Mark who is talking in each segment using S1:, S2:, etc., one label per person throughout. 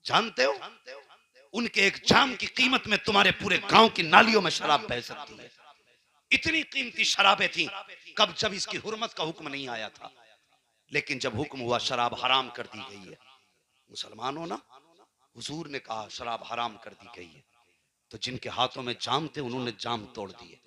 S1: जानते हो उनके एक जाम की कीमत में तुम्हारे पूरे गांव की नालियों में शराब बह सकती है। इतनी कीमती शराबें थी। कब? जब इसकी हुर्मत का हुक्म नहीं आया था। लेकिन जब हुक्म हुआ शराब हराम कर दी गई है, मुसलमानों ना, हुजूर ने कहा शराब हराम कर दी गई है, तो जिनके हाथों में जाम थे उन्होंने जाम तोड़ दिए,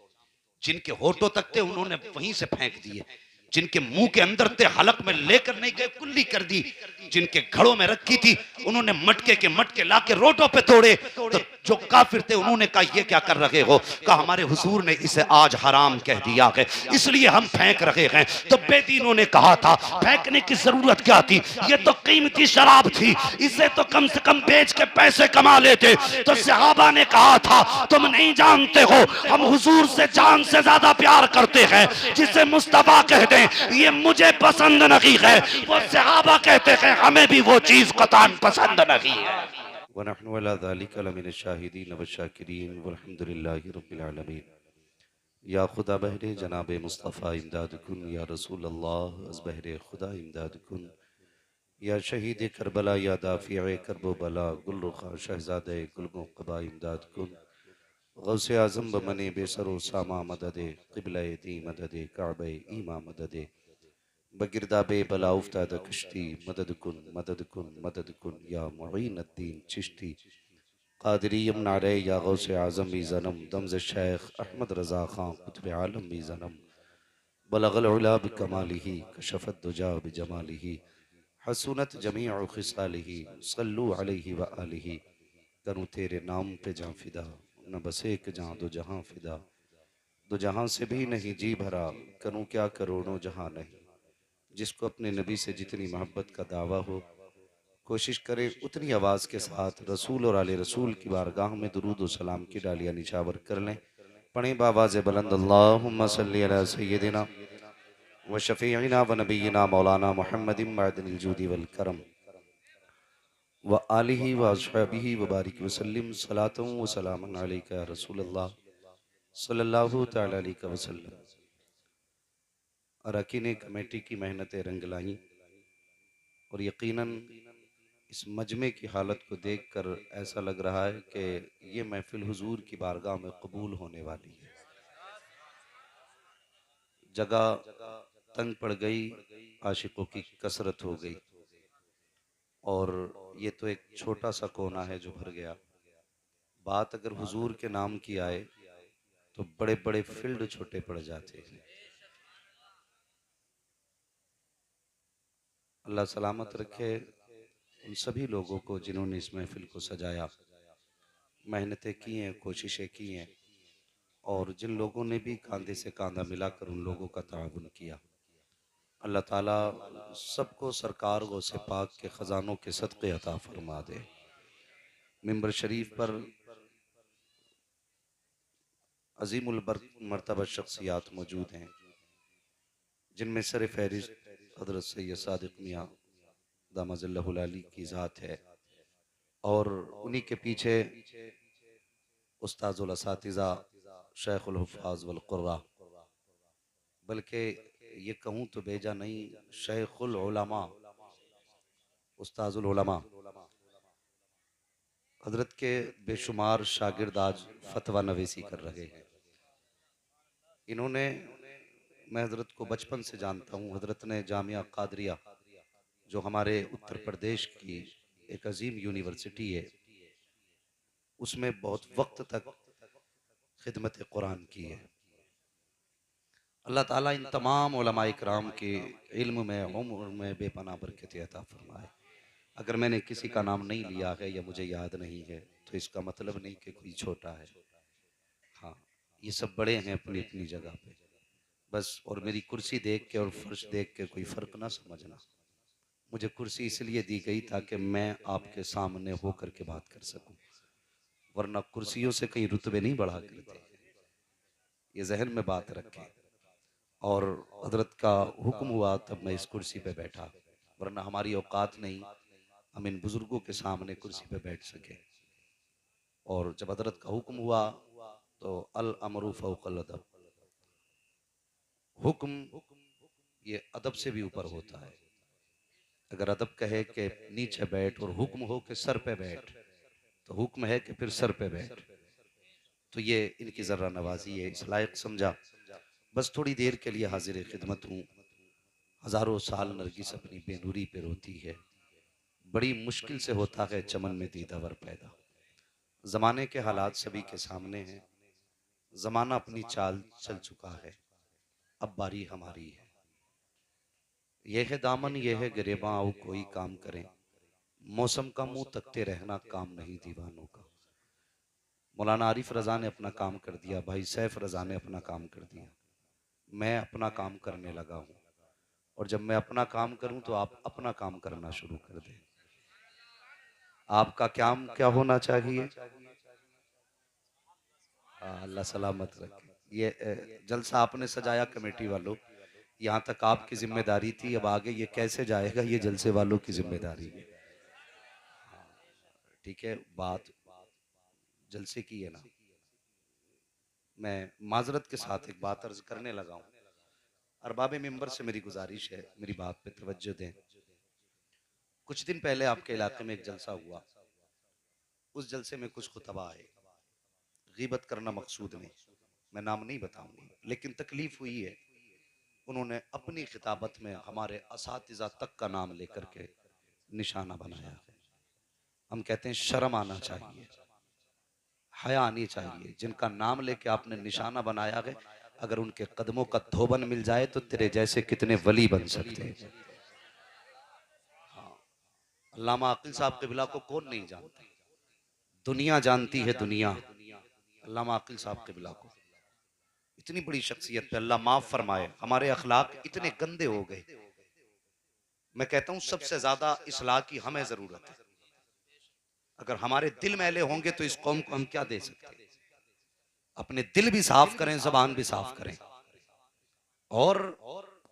S1: जिनके होठों तक थे उन्होंने वहीं से फेंक दिए, जिनके मुंह के अंदर थे हलक में लेकर नहीं गए, कुल्ली कर दी, जिनके घड़ों में रखी थी उन्होंने मटके के मटके लाके रोडों पे तोड़े। तो जो काफिर थे उन्होंने कहा ये क्या कर रहे हो? कहा हमारे हुजूर ने इसे आज हराम कह दिया है इसलिए हम फेंक रहे हैं। तो बेदीनों ने कहा था फेंकने की जरूरत क्या थी, ये तो कीमती शराब थी, इसे तो कम से कम बेच के पैसे कमा लेते। तो सहाबा ने कहा था तुम नहीं जानते हो हम हुजूर से जान से ज्यादा प्यार करते हैं। जिसे मुस्तफा कहते हैं ये मुझे पसंद नहीं है, वो सहाबा कहते हैं हमें भी वो चीज कतान पसंद नहीं है।
S2: वनहनु अला ज़ालिका लमिन शाहिदीन व शाकिरीन वल्हम्दुलिल्लाहि रब्बिल आलमीन। या खुदा बहरे जनाब मुस्तफ़ा इमदाद कुन, या रसूल अल्लाह अज़ बहरे खुदा इमदाद कुन, या शहीद करबला, या दाफ़िए करबो बला, गुल रुखा शहज़ादे गुलगो क़बा इमदाद कुन। गौसे आज़म बमने बेसरो सामा मददे, क़िबला दी मददे, काबे ईमा मददे, बगिरदाबे बला उफ्ताद कश्ती, मदद कुन मदद कुन मदद कुन, या मुईन अद्दीन चिश्ती कादरी नारे, या गौसे आज़म भी ज़नम दमज़ शेख अहमद रज़ा ख़ान कुतुब आलम भी ज़नम बलगल उला बिकमालिही कशफत दुजा बिजमालिही हसूनत जमीउ खिसालिही सल्लु अलैहि व आलिही। करूँ तेरे नाम पे जां फिदा, न बस एक जां दो जहां फिदा, दो जहां से भी नहीं जी भरा, करूँ क्या करोड़ों जहां नहीं। जिसको अपने नबी से जितनी मोहब्बत का दावा हो, कोशिश करे उतनी आवाज़ के साथ रसूल और आले रसूल की बारगाह में दुरूद व सलाम की डालियाँ निछावर कर लें। पढ़ें बावाज़ बुलंद अल्लाहुम्मा सल्ली अला सय्यदिना व शफ़ीइना व नबीना मौलाना मुहम्मदिन मअदनिल जूदी वल करम व आलिहि व अस्हाबिहि व बारिक वसल्लिम सलातन व सलामन अलैका या रसूल अल्लाह सल्लल्लाहु तआला अलैहि वसल्लम। अरकान कमेटी की मेहनतें रंग लाईं और यकीनन इस मजमे की हालत को देखकर ऐसा लग रहा है कि ये महफिल हुजूर की बारगाह में कबूल होने वाली है। जगह तंग पड़ गई, आशिकों की कसरत हो गई, और ये तो एक छोटा सा कोना है जो भर गया। बात अगर हुजूर के नाम की आए तो बड़े बड़े फील्ड छोटे पड़ जाते हैं। अल्लाह सलामत रखे उन सभी लोगों को जिन्होंने इस महफिल को सजाया, मेहनतें की हैं, कोशिशें की हैं, और जिन लोगों ने भी कांधे से कांधा मिलाकर उन लोगों का ताउन किया। अल्लाह ताला सबको सरकार गौसे पाक के ख़जानों के सदक़े अता फरमा दे। मिंबर शरीफ पर अजीमुल मर्तबा शख्सियात मौजूद हैं, जिनमें सर फहरिस्त हज़रत सैयद सादिक़ मियाँ दामज़ल्लहुल अली की ज़ात है, और उन्हीं के पीछे उस्ताज़ुल असातिज़ा शेखुल हुफ़्फ़ाज़ वल क़ुर्रा, बल्कि ये कहूँ तो बेजा नहीं, शेखुल उलमा, उस्ताज़ुल उलमा, हज़रत के बेशुमार शागिर्द आज फतवा नवीसी कर रहे हैं। इन्होंने, मैं हज़रत को बचपन से जानता हूँ। हज़रत ने जामिया कादरिया, जो हमारे उत्तर प्रदेश की एक अजीम यूनिवर्सिटी है, उसमें बहुत वक्त तक खिदमत कुरान की है। अल्लाह ताला इन तमाम उलमाए किराम के इल्म में, उम्र में बेपनाह बरकत अता फरमाए। अगर मैंने किसी का नाम नहीं लिया है या मुझे याद नहीं है तो इसका मतलब नहीं कि कोई छोटा है। हाँ, ये सब बड़े हैं अपनी अपनी जगह पे। बस, और मेरी कुर्सी देख के और फर्श देख के कोई फ़र्क ना समझना। मुझे कुर्सी इसलिए दी गई ताकि मैं आपके सामने होकर के बात कर सकूं, वरना कुर्सियों से कहीं रुतबे नहीं बढ़ा करते। ये जहन में बात रखें। और हजरत का हुक्म हुआ तब मैं इस कुर्सी पे बैठा, वरना हमारी औकात नहीं हम इन बुजुर्गों के सामने कुर्सी पे बैठ सके। और जब हजरत का हुक्म हुआ तो अल अमरू फौकल अदब, हुक्म ये अदब से भी ऊपर होता है। अगर अदब कहे कि नीचे बैठ और हुक्म हो कि सर पे बैठ, तो हुक्म है कि फिर सर पे बैठ। तो ये इनकी ज़र्रा नवाजी है, इस लायक समझा। बस थोड़ी देर के लिए हाजिर खिदमत हूँ। हज़ारों साल नरगिस अपनी बेनूरी पे रोती है, बड़ी मुश्किल से होता है चमन में दीदावर पैदा। ज़माने के हालात सभी के सामने हैं, ज़माना अपनी चाल चल चुका है, अब बारी हमारी है। ये है दामन, ये है गिरेबां, आओ कोई काम करें, मौसम का मुंह तकते रहना काम नहीं दीवानों का। मौलाना आरिफ रज़ा ने अपना काम कर दिया, भाई सैफ रज़ा ने अपना काम कर दिया, मैं अपना काम करने लगा हूँ। और जब मैं अपना काम करूँ तो आप अपना काम करना शुरू कर दें। आपका काम क्या होना चाहिए? अल्लाह सलामत रखे। ये जलसा आपने सजाया कमेटी वालों, यहाँ तक आपकी जिम्मेदारी थी, अब आगे ये कैसे जाएगा ये जलसे वालों की जिम्मेदारी है। ठीक है, बात जलसे की है ना। मैं माजरत के साथ एक बात अर्ज करने लगा हूँ। अरबाब मिंबर से मेरी गुजारिश है, मेरी बात पे तवज्जो दें। कुछ दिन पहले आपके इलाके में एक जलसा हुआ, उस जलसे में कुछ खुतबा आए। गीबत करना मकसूद नहीं, मैं नाम नहीं बताऊंगा, लेकिन तकलीफ हुई है। उन्होंने अपनी खिताबत में हमारे असातिज़ा तक का नाम लेकर के निशाना बनाया है। हम कहते हैं शर्म आना चाहिए, हया आनी चाहिए। जिनका नाम लेके आपने निशाना बनाया है, अगर उनके कदमों का धोबन मिल जाए तो तेरे जैसे कितने वली बन सकते हैं। हाँ, अल्लामा अकील साहब क़िबला को कौन नहीं जानता, दुनिया जानती है दुनिया अल्लामा अकील साहब क़िबला को। इतनी बड़ी शख्सियत पे अल्लाह माफ फरमाए, हमारे अखलाक इतने गंदे हो गए। मैं कहता हूं सबसे ज्यादा इस्लाह की हमें जरूरत है। अगर हमारे दिल मैले होंगे तो इस कौम को हम क्या दे सकते हैं। अपने दिल भी साफ करें, जबान भी साफ करें। और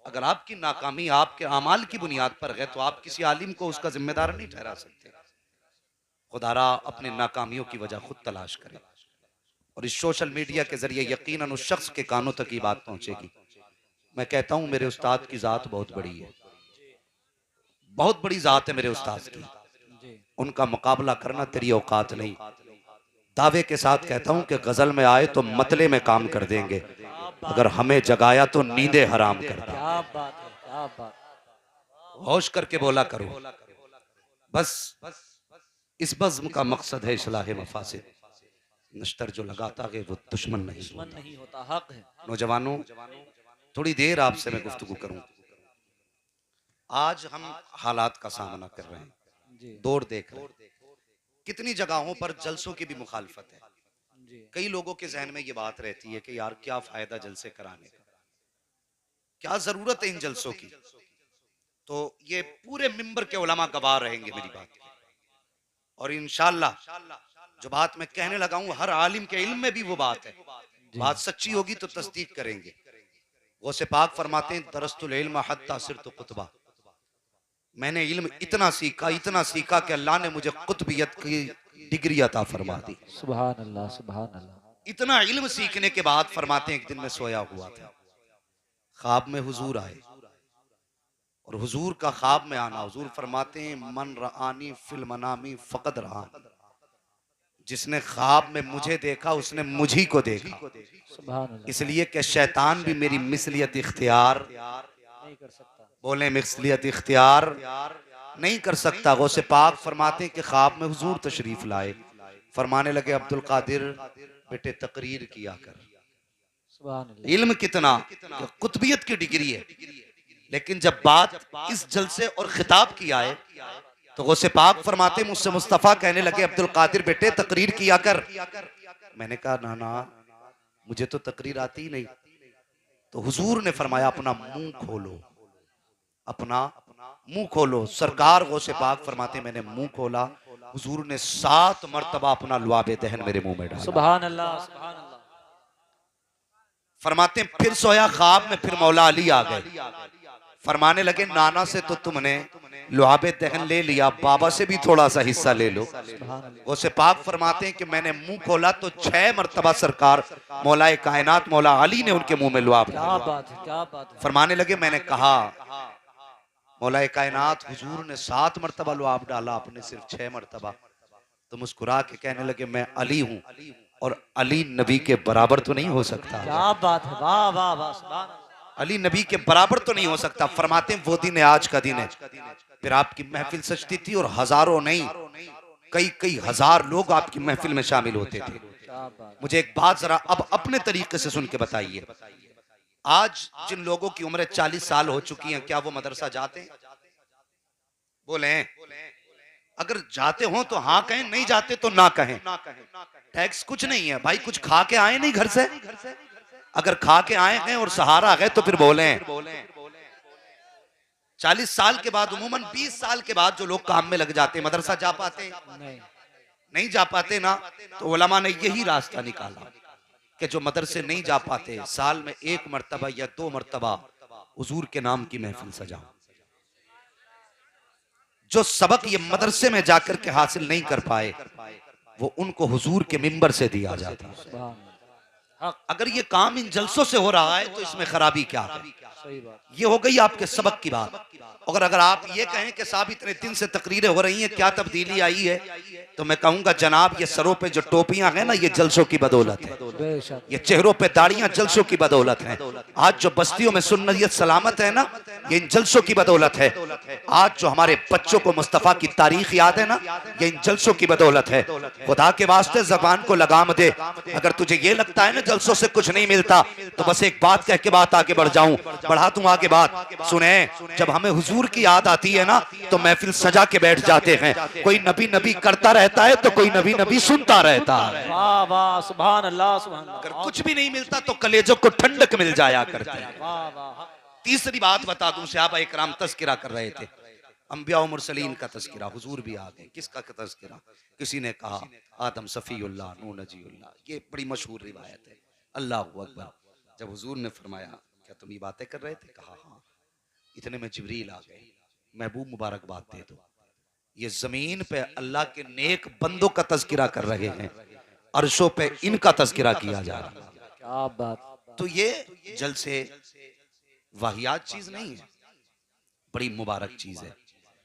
S2: अगर आपकी नाकामी आपके अमाल की बुनियाद पर है तो आप किसी आलिम को उसका जिम्मेदार नहीं ठहरा सकते। खुदारा अपने नाकामियों की वजह खुद तलाश करें। और इस सोशल मीडिया के जरिए यकीनन उस शख्स के कानों तक ये बात पहुंचेगी। मैं कहता हूं मेरे उस्ताद की जात बहुत बड़ी है, बहुत बड़ी जात है मेरे उस्ताद की, उनका मुकाबला करना तेरी औकात नहीं। दावे के साथ कहता हूं कि गजल में आए तो मतले में काम कर देंगे, अगर हमें जगाया तो नींदे हराम कर देंगे।
S3: क्या बात है, क्या बात।
S2: होश करके बोला करो। बस इस बज़्म का मकसद है इस्लाह मफासिद। नश्तर जो लगाता है वो दुश्मन नहीं
S3: होता, हक है।
S2: नौजवानों, थोड़ी देर आपसे मैं गुफ्तगू करूं। आज हम हालात का सामना कर रहे हैं, दौर देख रहे हैं। कितनी जगहों पर जलसों की भी मुखालफत है। कई लोगों के जहन में ये बात रहती है कि यार क्या फायदा जलसे कराने का, क्या जरूरत है इन जलसों की। तो ये पूरे मिंबर के उलमा गवाह रहेंगे मेरी बात की। और इंशाअल्लाह जो बात मैं कहने लगा हूं हर आलिम के इल्म में भी वो बात है। बात सच्ची होगी तो तस्दीक करेंगे। वो से पाक फरमाते हैं दरस्तुल इल्म हत्ता सिरतु कुतबा, मैंने इल्म इतना सीखा कि अल्लाह ने मुझे कुतबियत की डिग्री अता फरमा दी।
S3: सुभान अल्लाह, सुभान अल्लाह।
S2: इतना इल्म सीखने के बाद फरमाते हैं एक दिन मैं सोया हुआ था, ख्वाब में हुजूर आए। और हुजूर का ख्वाब में आना, हुजूर फरमाते हैं मन रआनी फिल मनामी फकद रहा, जिसने ख्वाब में मुझे देखा उसने मुझी को देखा।
S3: सुभान अल्लाह।
S2: इसलिए कि शैतान भी मेरी मिसलियत इख्तियार
S3: नहीं कर सकता।
S2: बोले मिसलियत इख्तियार नहीं कर सकता। गौसे पाक फरमाते हैं कि ख्वाब में हुजूर तशरीफ लाए, फरमाने लगे अब्दुल कादिर बेटे तकरीर किया कर।
S3: सुभान अल्लाह।
S2: इल्म कितना, कुतबियत की डिग्री है। लेकिन जब बात इस जलसे और खिताब की आए तो गौसे पाक फरमाते मुझसे मुस्तफा कहने लगे अब्दुल कादिर बेटे तकरीर किया कर। मैंने कहा ना मुझे तो तकरीर आती ही नहीं। तो हुजूर ने फरमाया अपना मुंह खोलो, अपना मुंह खोलो। सरकार गौसे पाक फरमाते मैंने मुंह खोला, हुजूर ने 7 मरतबा अपना लुआबे दहन मेरे मुंह में डाला।
S3: सुभान अल्लाह, सुभान अल्लाह।
S2: फरमाते फिर सोया ख्वाब में, फिर मौला अली आ गए। फरमाने लगे नाना से तो तुमने लुआबे दहन ले लिया, बाबा से भी थोड़ा सा हिस्सा ले लो। उसे पाक फरमाते हैं कि मैंने मुंह खोला तो 6 मरतबा सरकार मौलाए कायनात मौला अली ने उनके मुंह में लुआब।
S3: क्या बात है, क्या बात है।
S2: फरमाने लगे मैंने कहा मौलाए कायनात हुजूर ने 7 मरतबा लुआब डाला, आपने सिर्फ 6 मरतबा। तो मुस्कुरा के कहने लगे मैं अली हूं, और अली नबी के बराबर तो नहीं हो सकता।
S3: क्या बात है, वाह वाह वाह, सुभान अल्लाह।
S2: अली नबी के बराबर तो नहीं हो सकता। फरमाते हैं वो दिन आज का दिन है। फिर आपकी महफिल सजती थी और हजारों नहीं, कई कई हजार लोग आपकी महफिल में शामिल होते थे।
S3: क्या बात।
S2: मुझे एक बात जरा अब अपने तरीके से सुन के बताइए, आज जिन लोगों की उम्र 40 साल हो चुकी है, क्या वो मदरसा जाते हैं? बोले अगर जाते हो तो हाँ कहें, नहीं जाते तो ना कहें। टैक्स कुछ नहीं है भाई, कुछ खा के आए नहीं घर से। अगर खा के आए हैं और सहारा है तो फिर बोले। 40 साल के बाद, उमूमन 20 साल के बाद जो लोग काम में लग जाते हैं, मदरसा जा पाते
S3: नहीं,
S2: नहीं जा पाते ना, तो उलमा ने यही रास्ता निकाला कि जो मदरसे नहीं जा पाते, साल में 1 मरतबा या 2 मरतबा हुजूर के नाम की महफिल सजाओ। जो सबक ये मदरसे में जाकर के हासिल नहीं कर पाए, वो उनको हुजूर के मिंबर से दिया जाता है।
S3: सुभान अल्लाह।
S2: अगर ये काम इन जलसों से हो रहा है तो इसमें खराबी क्या है?
S3: सही बात।
S2: ये हो गई आपके सबक की बात। अगर आप ये कहें कि साहब इतने दिन से तकरीरें हो रही हैं, क्या तब्दीली आई है, तो मैं कहूंगा जनाब ये सरों पे जो टोपियां हैं ना, ये जलसों की बदौलत है।
S3: बेशक।
S2: ये चेहरों पे दाढ़ियां जलसों की बदौलत हैं। आज जो बस्तियों में सुन्नत सलामत है ना, ये इन जलसों की बदौलत है। आज जो हमारे बच्चों को मुस्तफा की तारीख याद है ना, ये इन जलसों की बदौलत है। खुदा के वास्ते जबान को लगाम दे। अगर तुझे ये लगता है ना जलसों से कुछ नहीं मिलता, तो बस एक बात कह के बात आगे बढ़ जाऊं, बढ़ा दूं आगे बात। सुने, जब हमें हुजूर की याद आती है ना, तो महफिल सजा के बैठ जाते हैं। कोई नबी नबी करता रहता है तो कोई नबी नबी सुनता रहता है।
S3: वाह वाह, सुभान अल्लाह, सुभान
S2: अगर
S3: अल्लाह।
S2: कुछ भी नहीं मिलता तो कलेजों को ठंडक मिल जाया करती है।
S3: वाह वाह।
S2: तीसरी बात बता दूं, सहाबा इकराम तज़किरा कर रहे थे, अंबिया और मुरसलीन का तज़किरा, हुजूर भी आ गए। किसका तज़किरा? किसी ने कहा आदम सफ़ीउल्लाह, नूह नजीउल्लाह। ये बड़ी मशहूर रिवायत है। अल्लाह अकबर। जब हुजूर ने फरमाया क्या तुम ये बातें कर रहे थे? कहा हाँ। इतने में जिब्रील आ गए, महबूब मुबारकबाद दे दो, ये जमीन पे अल्लाह के नेक बंदों का तज़किरा कर रहे हैं, अर्शों पे इनका तज़किरा किया जा रहा है।
S3: क्या बात।
S2: तो ये जलसे वाहियात चीज नहीं है, बड़ी मुबारक चीज है।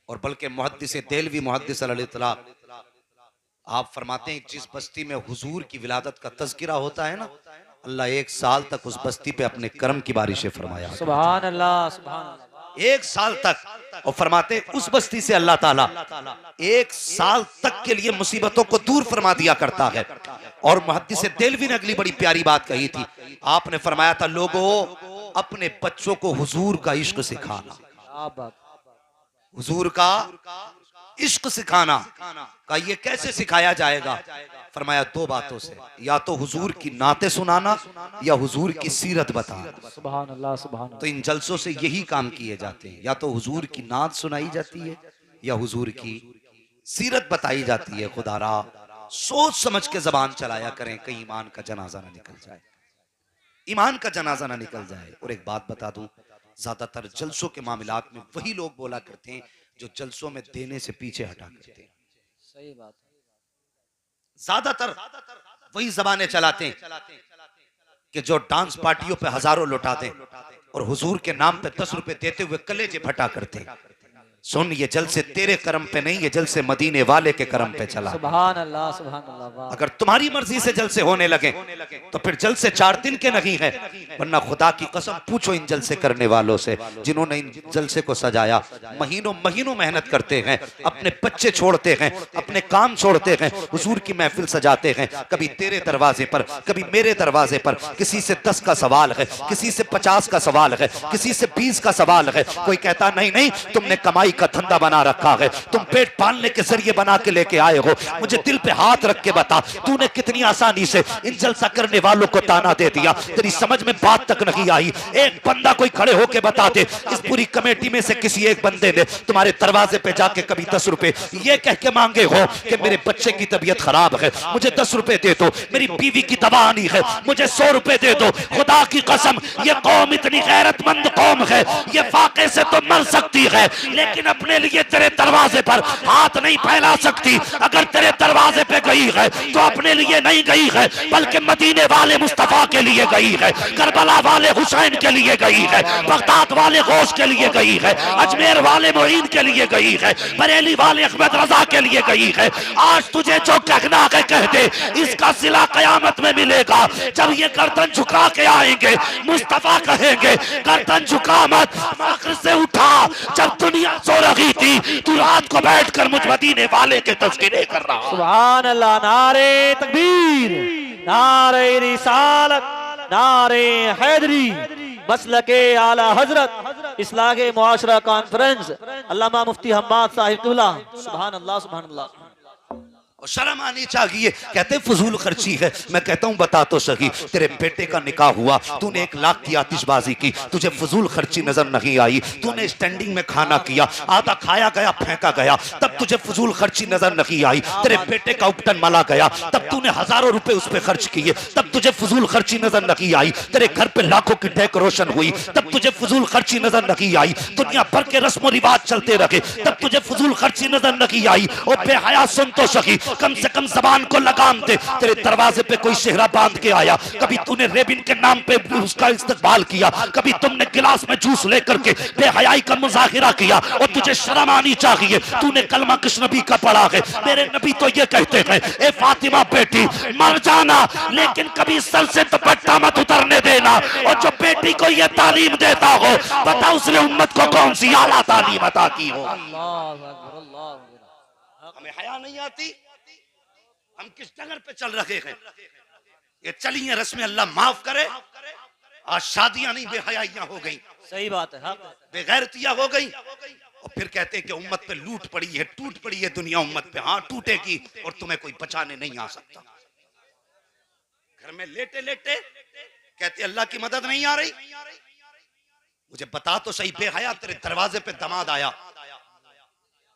S2: और बल्कि मुहद्दिस देलवी मुहद्दिस अलैहिस्सलाम आप फरमाते हैं जिस बस्ती में हुजूर की विलादत का तज़किरा होता है ना, अल्लाह 1 साल तक उस बस्ती पे अपने करम की बारिशें फरमाया।
S3: सुभान अल्लाह, सुभान अल्लाह।
S2: 1 साल तक। और फरमाते उस बस्ती से अल्लाह ताला 1 साल तक के लिए मुसीबतों को दूर फरमा दिया करता है। और मुहद्दिस देलवी ने अगली बड़ी प्यारी बात कही थी, आपने फरमाया था लोगों अपने बच्चों को हुजूर का इश्क सिखाना।
S3: क्या बात।
S2: हुजूर का इश्क सिखाना का ये कैसे सिखाया जाएगा? फरमाया 2 बातों से, या तो हुजूर की नाते सुनाना या हुजूर की सीरत बताना।
S3: सुभान अल्लाह, सुभान
S2: तो इन जलसों से यही काम किए जाते हैं, या तो हुजूर की नात सुनाई जाती है या हुजूर की सीरत बताई जाती है। खुदारा सोच समझ के जबान चलाया करें, कहीं ईमान का जनाजा ना निकल जाए, ईमान का जनाजा ना निकल जाए। और एक बात बता दूं, ज्यादातर जलसों के मामलात में वही लोग बोला करते हैं जो जलसों में देने से पीछे हटा करते हैं।
S3: सही बात।
S2: ज्यादातर वही जबानें चलाते हैं कि जो डांस पार्टियों पे हजारों लुटा दें और हुजूर के नाम पे 10 रुपए देते हुए कलेजे फटा करते हैं। सुन, ये जलसे तेरे करम पे नहीं, ये जलसे मदीने वाले के करम पे चला।
S3: सुभान अल्लाह, सुभान अल्लाह। वाह।
S2: अगर तुम्हारी मर्जी से जलसे होने लगे तो फिर जलसे 4 दिन के नहीं है, वरना खुदा की कसम पूछो इन जलसे करने वालों से जिन्होंने इन जलसे को सजाया। महीनों महीनों मेहनत करते हैं, अपने बच्चे छोड़ते हैं, अपने काम छोड़ते हैं, हुजूर की महफिल सजाते हैं। कभी तेरे दरवाजे पर, कभी मेरे दरवाजे पर, किसी से 10 का सवाल है, किसी से 50 का सवाल है, किसी से 20 का सवाल है। कोई कहता नहीं नहीं, तुमने कमाई का धंधा बना रखा है, तुम पेट पालने के जरिए बना के लेके आए हो। मुझे दिल पे हाथ रख के बता, तूने कितनी आसानी से इन जलसा करने वालों को ताना दे दिया, तेरी समझ में बात तक नहीं आई। एक बंदा कोई खड़े होके बता दे, इस पूरी कमेटी में से किसी एक बंदे ने तुम्हारे दरवाजे पे जाके कभी 10 रुपए ये कह के मांगे हो कि मेरे बच्चे की तबीयत खराब है, मुझे 10 रुपए दे दो, मेरी बीवी की दवा आनी है, मुझे 100 रुपए दे दो। खुदा की कसम, ये कौम इतनी गैरतमंद कौम है, ये फाके से तो मर सकती है लेकिन
S1: लेकिन अपने लिए तेरे दरवाजे पर हाथ नहीं फैला सकती। अगर तेरे दरवाजे पे गई है तो अपने लिए नहीं गई है, बल्कि मदीने वाले मुस्तफा के लिए गई है, करबला वाले हुसैन के लिए गई है, बगदाद वाले गौस के लिए गई है, अजमेर वाले मोइन के लिए गई है, बरेली वाले अहमद रजा के लिए गई है। आज तुझे जो कहना है कह दे, इसका सिला कयामत में मिलेगा। जब ये गर्दन झुका के आएंगे, मुस्तफा कहेंगे गर्दन झुका मत, फख्र से उठा। जब दुनिया सो रही थी तू रात को बैठकर मुझ मदीने वाले के तज़किरे कर रहा।
S3: सुभान अल्लाह। नारे तकबीर, नारे रिसालत, नारे हैदरी, मसलके आला हजरत, इस्लाह मुआशरा कॉन्फ्रेंस, अल्लामा मुफ्ती हम्माद साहिब क़िबला। सुभान अल्लाह, सुभान अल्लाह।
S1: और शर्म आनी चाहिए। कहते फजूल खर्ची है। मैं कहता हूं बता तो सही, तेरे बेटे का निकाह हुआ, तूने 1 लाख की आतिशबाजी की, तुझे फजूल खर्ची नजर नहीं आई। तूने स्टैंडिंग में खाना किया, आधा खाया गया फेंका गया, तब तुझे फजूल खर्ची नजर नहीं आई। तेरे बेटे का उपटन मला गया, तब तूने हजारों रुपए उस पर खर्च किए, तब तुझे फजूल खर्ची नजर नहीं आई। तेरे घर पे लाखों की डेकोरेशन हुई, तब तुझे फजूल खर्ची नजर नहीं आई। दुनिया भर के रस्म रिवाज चलते रहे, तब तुझे फजूल खर्ची नजर नहीं आई। और बेहया सुन तो सही, कम से कम जबान को लगाम दे। तेरे दरवाजे पे कोई सेहरा बांध के आया, कभी तूने रेबिन के नाम पे उसका इस्तकबाल किया, कभी तुमने गिलास में जूस लेकर के बेहयाई का मुजाहिरा किया। और तुझे शर्म आनी चाहिए, तूने कलमा किस नबी का पढ़ा है? मेरे नबी तो ये कहते हैं, ए फातिमा बेटी मर जाना, लेकिन कभी सर से दुपट्टा मत उतरने देना। और जो बेटी को ये तालीम देता हो, बता उसने उम्मत को कौन सी आला तालीम अता की हो? हमें हया नहीं आती, हम किस डगर पे चल रहे हैं? ये चली है रस्में, अल्लाह माफ करे। आज शादियां नहीं बेहयाइयां हो गई,
S3: सही बात है, हाँ।
S1: बेगैरतियां हो गई। और फिर कहते हैं कि उम्मत पे लूट पड़ी है, टूट पड़ी है दुनिया उम्मत पे। हाँ टूटेगी, और तुम्हें कोई बचाने नहीं आ सकता। घर में लेटे लेटे कहते अल्लाह की मदद नहीं आ रही। मुझे बता तो सही, बेहया तेरे दरवाजे पे दमाद आया,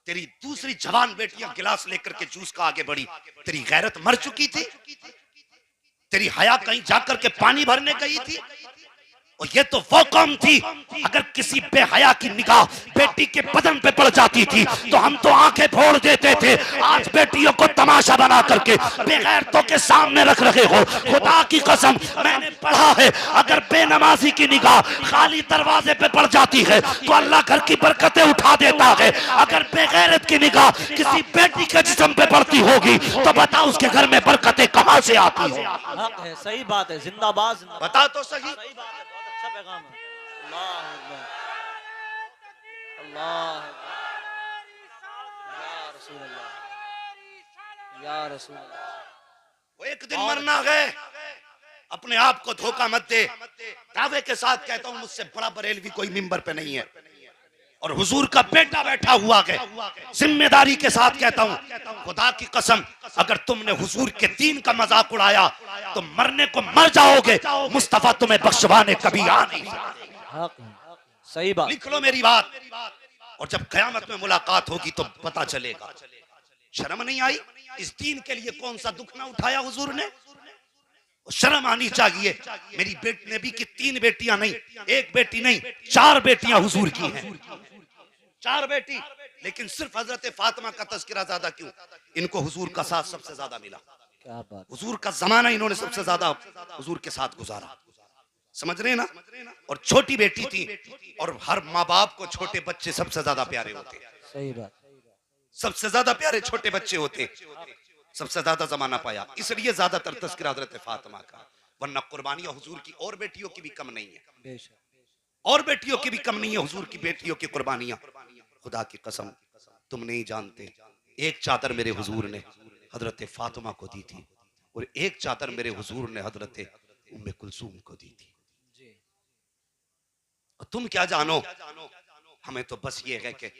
S1: तेरी दूसरी जवान बेटियां गिलास लेकर के जूस का आगे बढ़ी, तेरी गैरत मर चुकी थी? तेरी हया कहीं जाकर के पानी भरने गई थी? और ये तो वो कौम थी, अगर किसी बेहया की निगाह बेटी के बदन पे पड़ जाती थी तो हम तो आंखें फोड़ देते थे। आज बेटियों को तमाशा बना करके बेगैरतों के सामने रख रहे हो। खुदा की कसम, मैंने पढ़ा है, अगर बेनमाजी की निगाह खाली दरवाजे पे पड़ जाती है तो अल्लाह घर की बरकतें उठा देता है। अगर बेगैरत की निगाह किसी बेटी के जिस्म पे पड़ती होगी तो बता उसके घर में बरकतें कहां से आती हो?
S3: हक है, सही बात है, जिंदाबाद, जिंदाबाद।
S1: बता तो सही।
S3: सही बात है, बहुत अच्छा पैगाम है। अल्लाह अकबर, अल्लाह अकबर, या रसूल अल्लाह, या रसूल अल्लाह।
S1: वो एक दिन मरना है, अपने आप को धोखा मत दे। दावे के साथ कहता हूं, मुझसे बड़ा बरेलवी कोई मिंबर पे नहीं है, और हुजूर का बेटा बैठा हुआ है। जिम्मेदारी के साथ कहता हूं, खुदा की कसम, अगर तुमने हुजूर के दीन का मजाक उड़ाया तो मरने को मर जाओगे। मुस्तफा तुम्हें बख्शवाने कभी आ नहीं सकते।
S3: हक है, सही बात।
S1: लिख लो मेरी बात, और जब कयामत में मुलाकात होगी तो पता चलेगा। शर्म नहीं आई? इस दीन के लिए कौन सा दुख ना उठाया हुजूर ने? शर्म आनी चाहिए। मेरी बेटी नबी की 3 बेटियां नहीं, 1 बेटी नहीं, 4 बेटियां हुजूर की हैं। 4 बेटी, लेकिन सिर्फ हजरत फातिमा का तज़किरा ज्यादा क्यों? इनको हुजूर का साथ सबसे ज्यादा मिला।
S3: क्या बात।
S1: हुजूर का जमाना इन्होंने सबसे ज्यादा हुजूर के साथ गुजारा। समझ रहे ना? और छोटी बेटी थी, और हर माँ बाप को छोटे बच्चे सबसे ज्यादा प्यारे होते।
S3: सही बात।
S1: सबसे ज्यादा प्यारे छोटे बच्चे होते। सबसे ज्यादा जमाना पाया, इसलिए ज्यादातर तज़किरा हज़रत फातिमा का। वरना कुर्बानियां हुजूर की और बेटियों की भी कम नहीं है,
S3: बेशक,
S1: और बेटियों की भी कम नहीं है हुजूर की बेटियों की कुर्बानियां। खुदा की कसम, तुम नहीं जानते, एक चादर मेरे हुजूर ने हजरत फातिमा को दी थी, और एक चादर मेरे हुजूर ने हजरत उम्मे कुलसूम को दी थी। और तुम क्या जानो, हमें तो बस ये है कि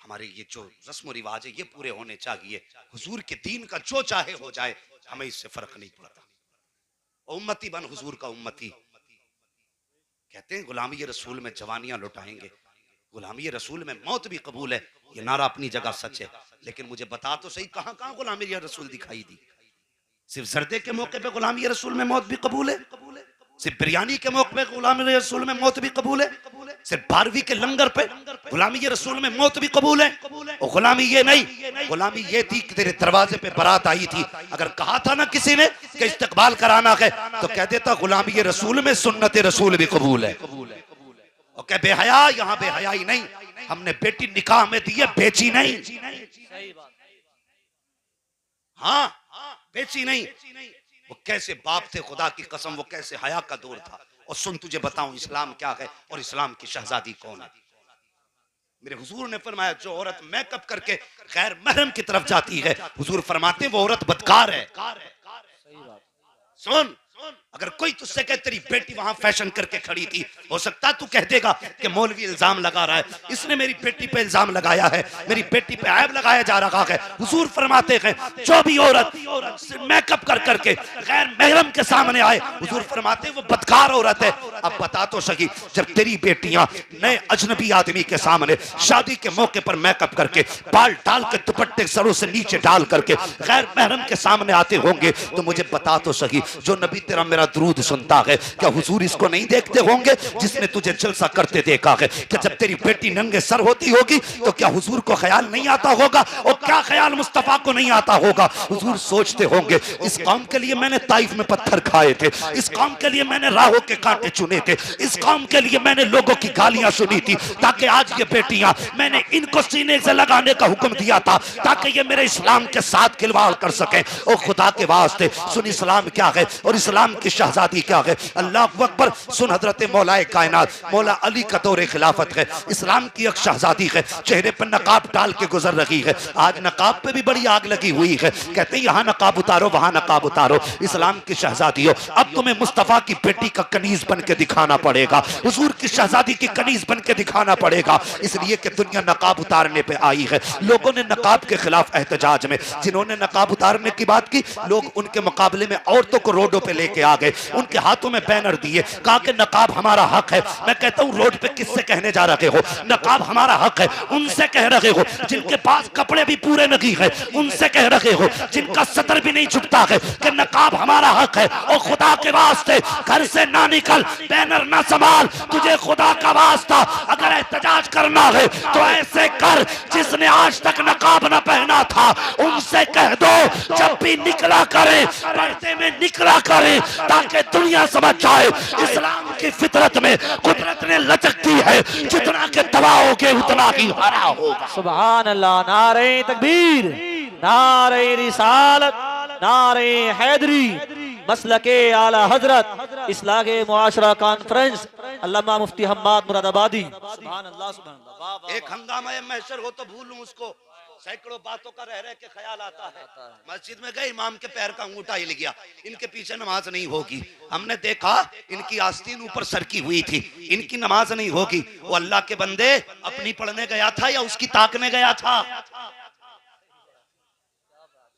S1: हमारे ये जो रस्म रिवाज है ये पूरे होने चाहिए। हुजूर के दीन का जो चाहे हो जाए, हमें इससे फर्क नहीं पड़ता। उम्मती बन हुजूर का उम्मती। कहते हैं गुलामी रसूल में जवानियां लुटाएंगे, गुलामी रसूल में मौत भी कबूल है। ये नारा अपनी जगह सच है, लेकिन मुझे बता तो सही, कहां कहां गुलामी रसूल दिखाई दी? सिर्फ जर्दे के मौके पे गुलामी रसूल में मौत भी कबूल है, सिर्फ बिरयानी के मौके पे गुलामी रसूल में मौत भी कबूल है, सिर्फ 12वीं के लंगर पे गुलामी ये रसूल में मौत भी कबूल है। और गुलामी ये नहीं, गुलामी ये थी कि तेरे दरवाजे पे बारात आई थी, अगर कहा था ना किसी ने कि इस्तकबाल कराना है तो कह देता गुलामी ये रसूल में सुन्नत रसूल भी कबूल है। और क्या बेहया, यहाँ बेहयाई नहीं, हमने बेटी निकाह में दी है, बेची नहीं। हाँ, बेची नहीं। वो कैसे बाप थे, खुदा की कसम, वो कैसे हया का दौर था। और सुन तुझे बताऊं इस्लाम क्या है और इस्लाम की शहजादी कौन है। मेरे हुजूर ने फरमाया जो औरत मेकअप करके गैर महरम की तरफ जाती है, हुजूर फरमाते हैं वो औरत बदकार है। सुन, अगर कोई तुझसे कहे तेरी बेटी वहां फैशन करके खड़ी थी, हो सकता तू कह देगा कि मौलवी इल्जाम लगा रहा है, इसने मेरी बेटी पे इल्जाम लगाया है, मेरी बेटी पे ऐब लगाया जा रहा है। हुजूर फरमाते हैं जो भी औरत मेकअप कर करके गैर महरम के सामने आए, हुजूर फरमाते हैं वो बदकार औरत है। अब बता तो सही, जब तेरी बेटियां नए अजनबी आदमी के सामने शादी के मौके पर मेकअप करके बाल डाल के दुपट्टे सरों से नीचे डाल करके गैर महरम के सामने आते होंगे, तो मुझे बता तो सही, जो नबी तेरा मेरा दुरूद सुनता है, क्या हुजूर इसको नहीं देखते होंगे जिसने तुझे जलसा करते देखा है? कि जब तेरी बेटी नंगे सर होती होगी तो क्या हुजूर को ख्याल नहीं आता होगा? और क्या ख्याल मुस्तफा को नहीं आता होगा? हुजूर सोचते होंगे इस कौम के लिए मैंने ताइफ में पत्थर खाए थे, इस कौम के लिए मैंने राहों के कांटे चुने थे, इस कौम के लिए मैंने लोगों की गालियां सुनी थी, ताकि आज ये बेटियां, मैंने इनको सीने से लगाने का हुक्म दिया था ताकि ये मेरे इस्लाम के साथ खिलवाड़ कर सके। और खुदा के वास्ते सुन, इस्लाम क्या है और इस्लाम की शहजादी क्या है? अल्लाह अकबर। सुन, हजरत मौलाए कायनात मौला अली का दौरे खिलाफत है, इस्लाम की एक शहजादी है, चेहरे पर नकाब डाल के गुजर रही है। आज नकाब पे भी बड़ी आग लगी हुई है, कहते हैं यहाँ नकाब उतारो, वहां नकाब उतारो। इस्लाम की शहजादी हो, अब तुम्हें मुस्तफा की बेटी का कनीज बन के दिखाना पड़ेगा, हुजूर की शहजादी की कनीज बन के दिखाना पड़ेगा, इसलिए कि दुनिया नकाब उतारने पे आई है। लोगों ने नकाब के खिलाफ एहतजाज में, जिन्होंने नकाब उतारने की बात की, लोग उनके मुकाबले में औरतों को रोडों पे लेके आ गए, उनके हाथों में बैनर दिए, कहा कि नकाब हमारा हक है। मैं कहता हूं रोड पे किससे कहने जा रहे हो नकाब हमारा हक है? उनसे कह रहे हो जिनके पास कपड़े भी पूरे नहीं है, उनसे कह रहे हो जिनका सतर भी नहीं झुकता है कि नकाब हमारा हक है। और खुदा के वास्ते घर से ना निकल, बैनर ना संभाल, तुझे खुदा का वास्ता अगर एहतजाज करना है तो ऐसे कर जिसने आज तक नकाब ना पहना था, उनसे कह दो जब भी निकला करे पर्दे में निकला करे, ताकि दुनिया समझ जाए इस्लाम की फितरत में कुदरत ने लचक दी है, जितना के दबाओगे उतना ही हरा होगा।
S3: सुभान अल्लाह। नारे तकबीर, नारे रिसालत, नारे हैदरी, मसलके आला हजरत, इस्लाहे मुआशरा कॉन्फ्रेंस, अल्लामा मुफ्ती हम्माद मुरादाबादी। सुभान अल्लाह, सुभान अल्लाह।
S1: एक हंगामा महशर हो तो भूलूं उसको, सैकड़ों बातों का रह रह के ख्याल आता है। मस्जिद में गए, इमाम के पैर का अंगूठा हिल गया, इनके पीछे नमाज नहीं होगी। हमने देखा इनकी आस्तीन ऊपर सरकी हुई थी, इनकी नमाज नहीं होगी। वो अल्लाह के बंदे अपनी पढ़ने गया था या उसकी ताकने गया था?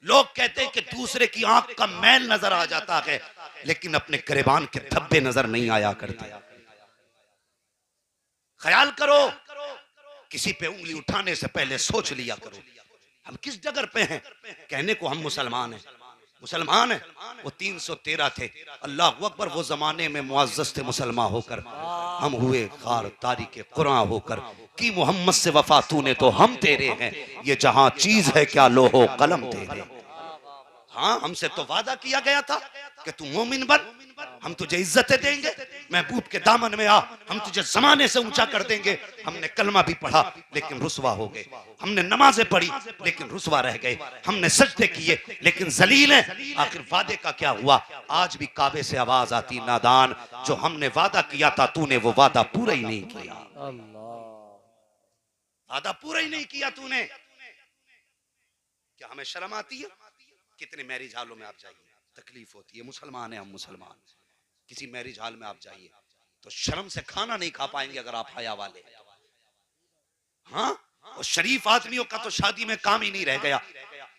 S1: लोग कहते हैं कि दूसरे की आंख का मैल नजर आ जाता है, लेकिन अपने गिरबान के धब्बे नजर नहीं आया करते। ख्याल करो, किसी पे उंगली उठाने से पहले सोच लिया करो हम किस जगह पे हैं। कहने को हम मुसलमान हैं, मुसलमान हैं, वो 313 थे। अल्लाह अकबर। वो जमाने में मुअज़्ज़ज़ थे मुसलमान होकर, हम हुए खार तारीके कुरान होकर, कि मोहम्मद से वफा तूने तो हम तेरे हैं, ये जहां चीज है क्या लोहो कलम तेरे। हाँ, हमसे तो वादा किया गया था कि तू मोमिन बन, हम तुझे इज्जतें देंगे, महबूब के दामन में आ, हम तुझे जमाने से ऊंचा कर देंगे। हमने कलमा भी पढ़ा लेकिन रुसवा हो गए, हमने नमाजें पढ़ी लेकिन रुसवा रह गए, हमने सजदे किए लेकिन जलील हैं। आखिर वादे का क्या हुआ? आज भी काबे से आवाज आती, नादान, जो हमने वादा किया था तूने वो वादा पूरा ही नहीं किया, वादा पूरा ही नहीं किया तूने। क्या हमें शर्म आती है? कितने मैरिज हालों में आप जाइए, तकलीफ होती है। मुसलमान है हम, मुसलमान, किसी मैरिज हाल में आप जाइए तो शर्म से खाना नहीं खा पाएंगे अगर आप हया वाले। हाँ, और शरीफ आदमियों का तो शादी में काम ही नहीं रह गया।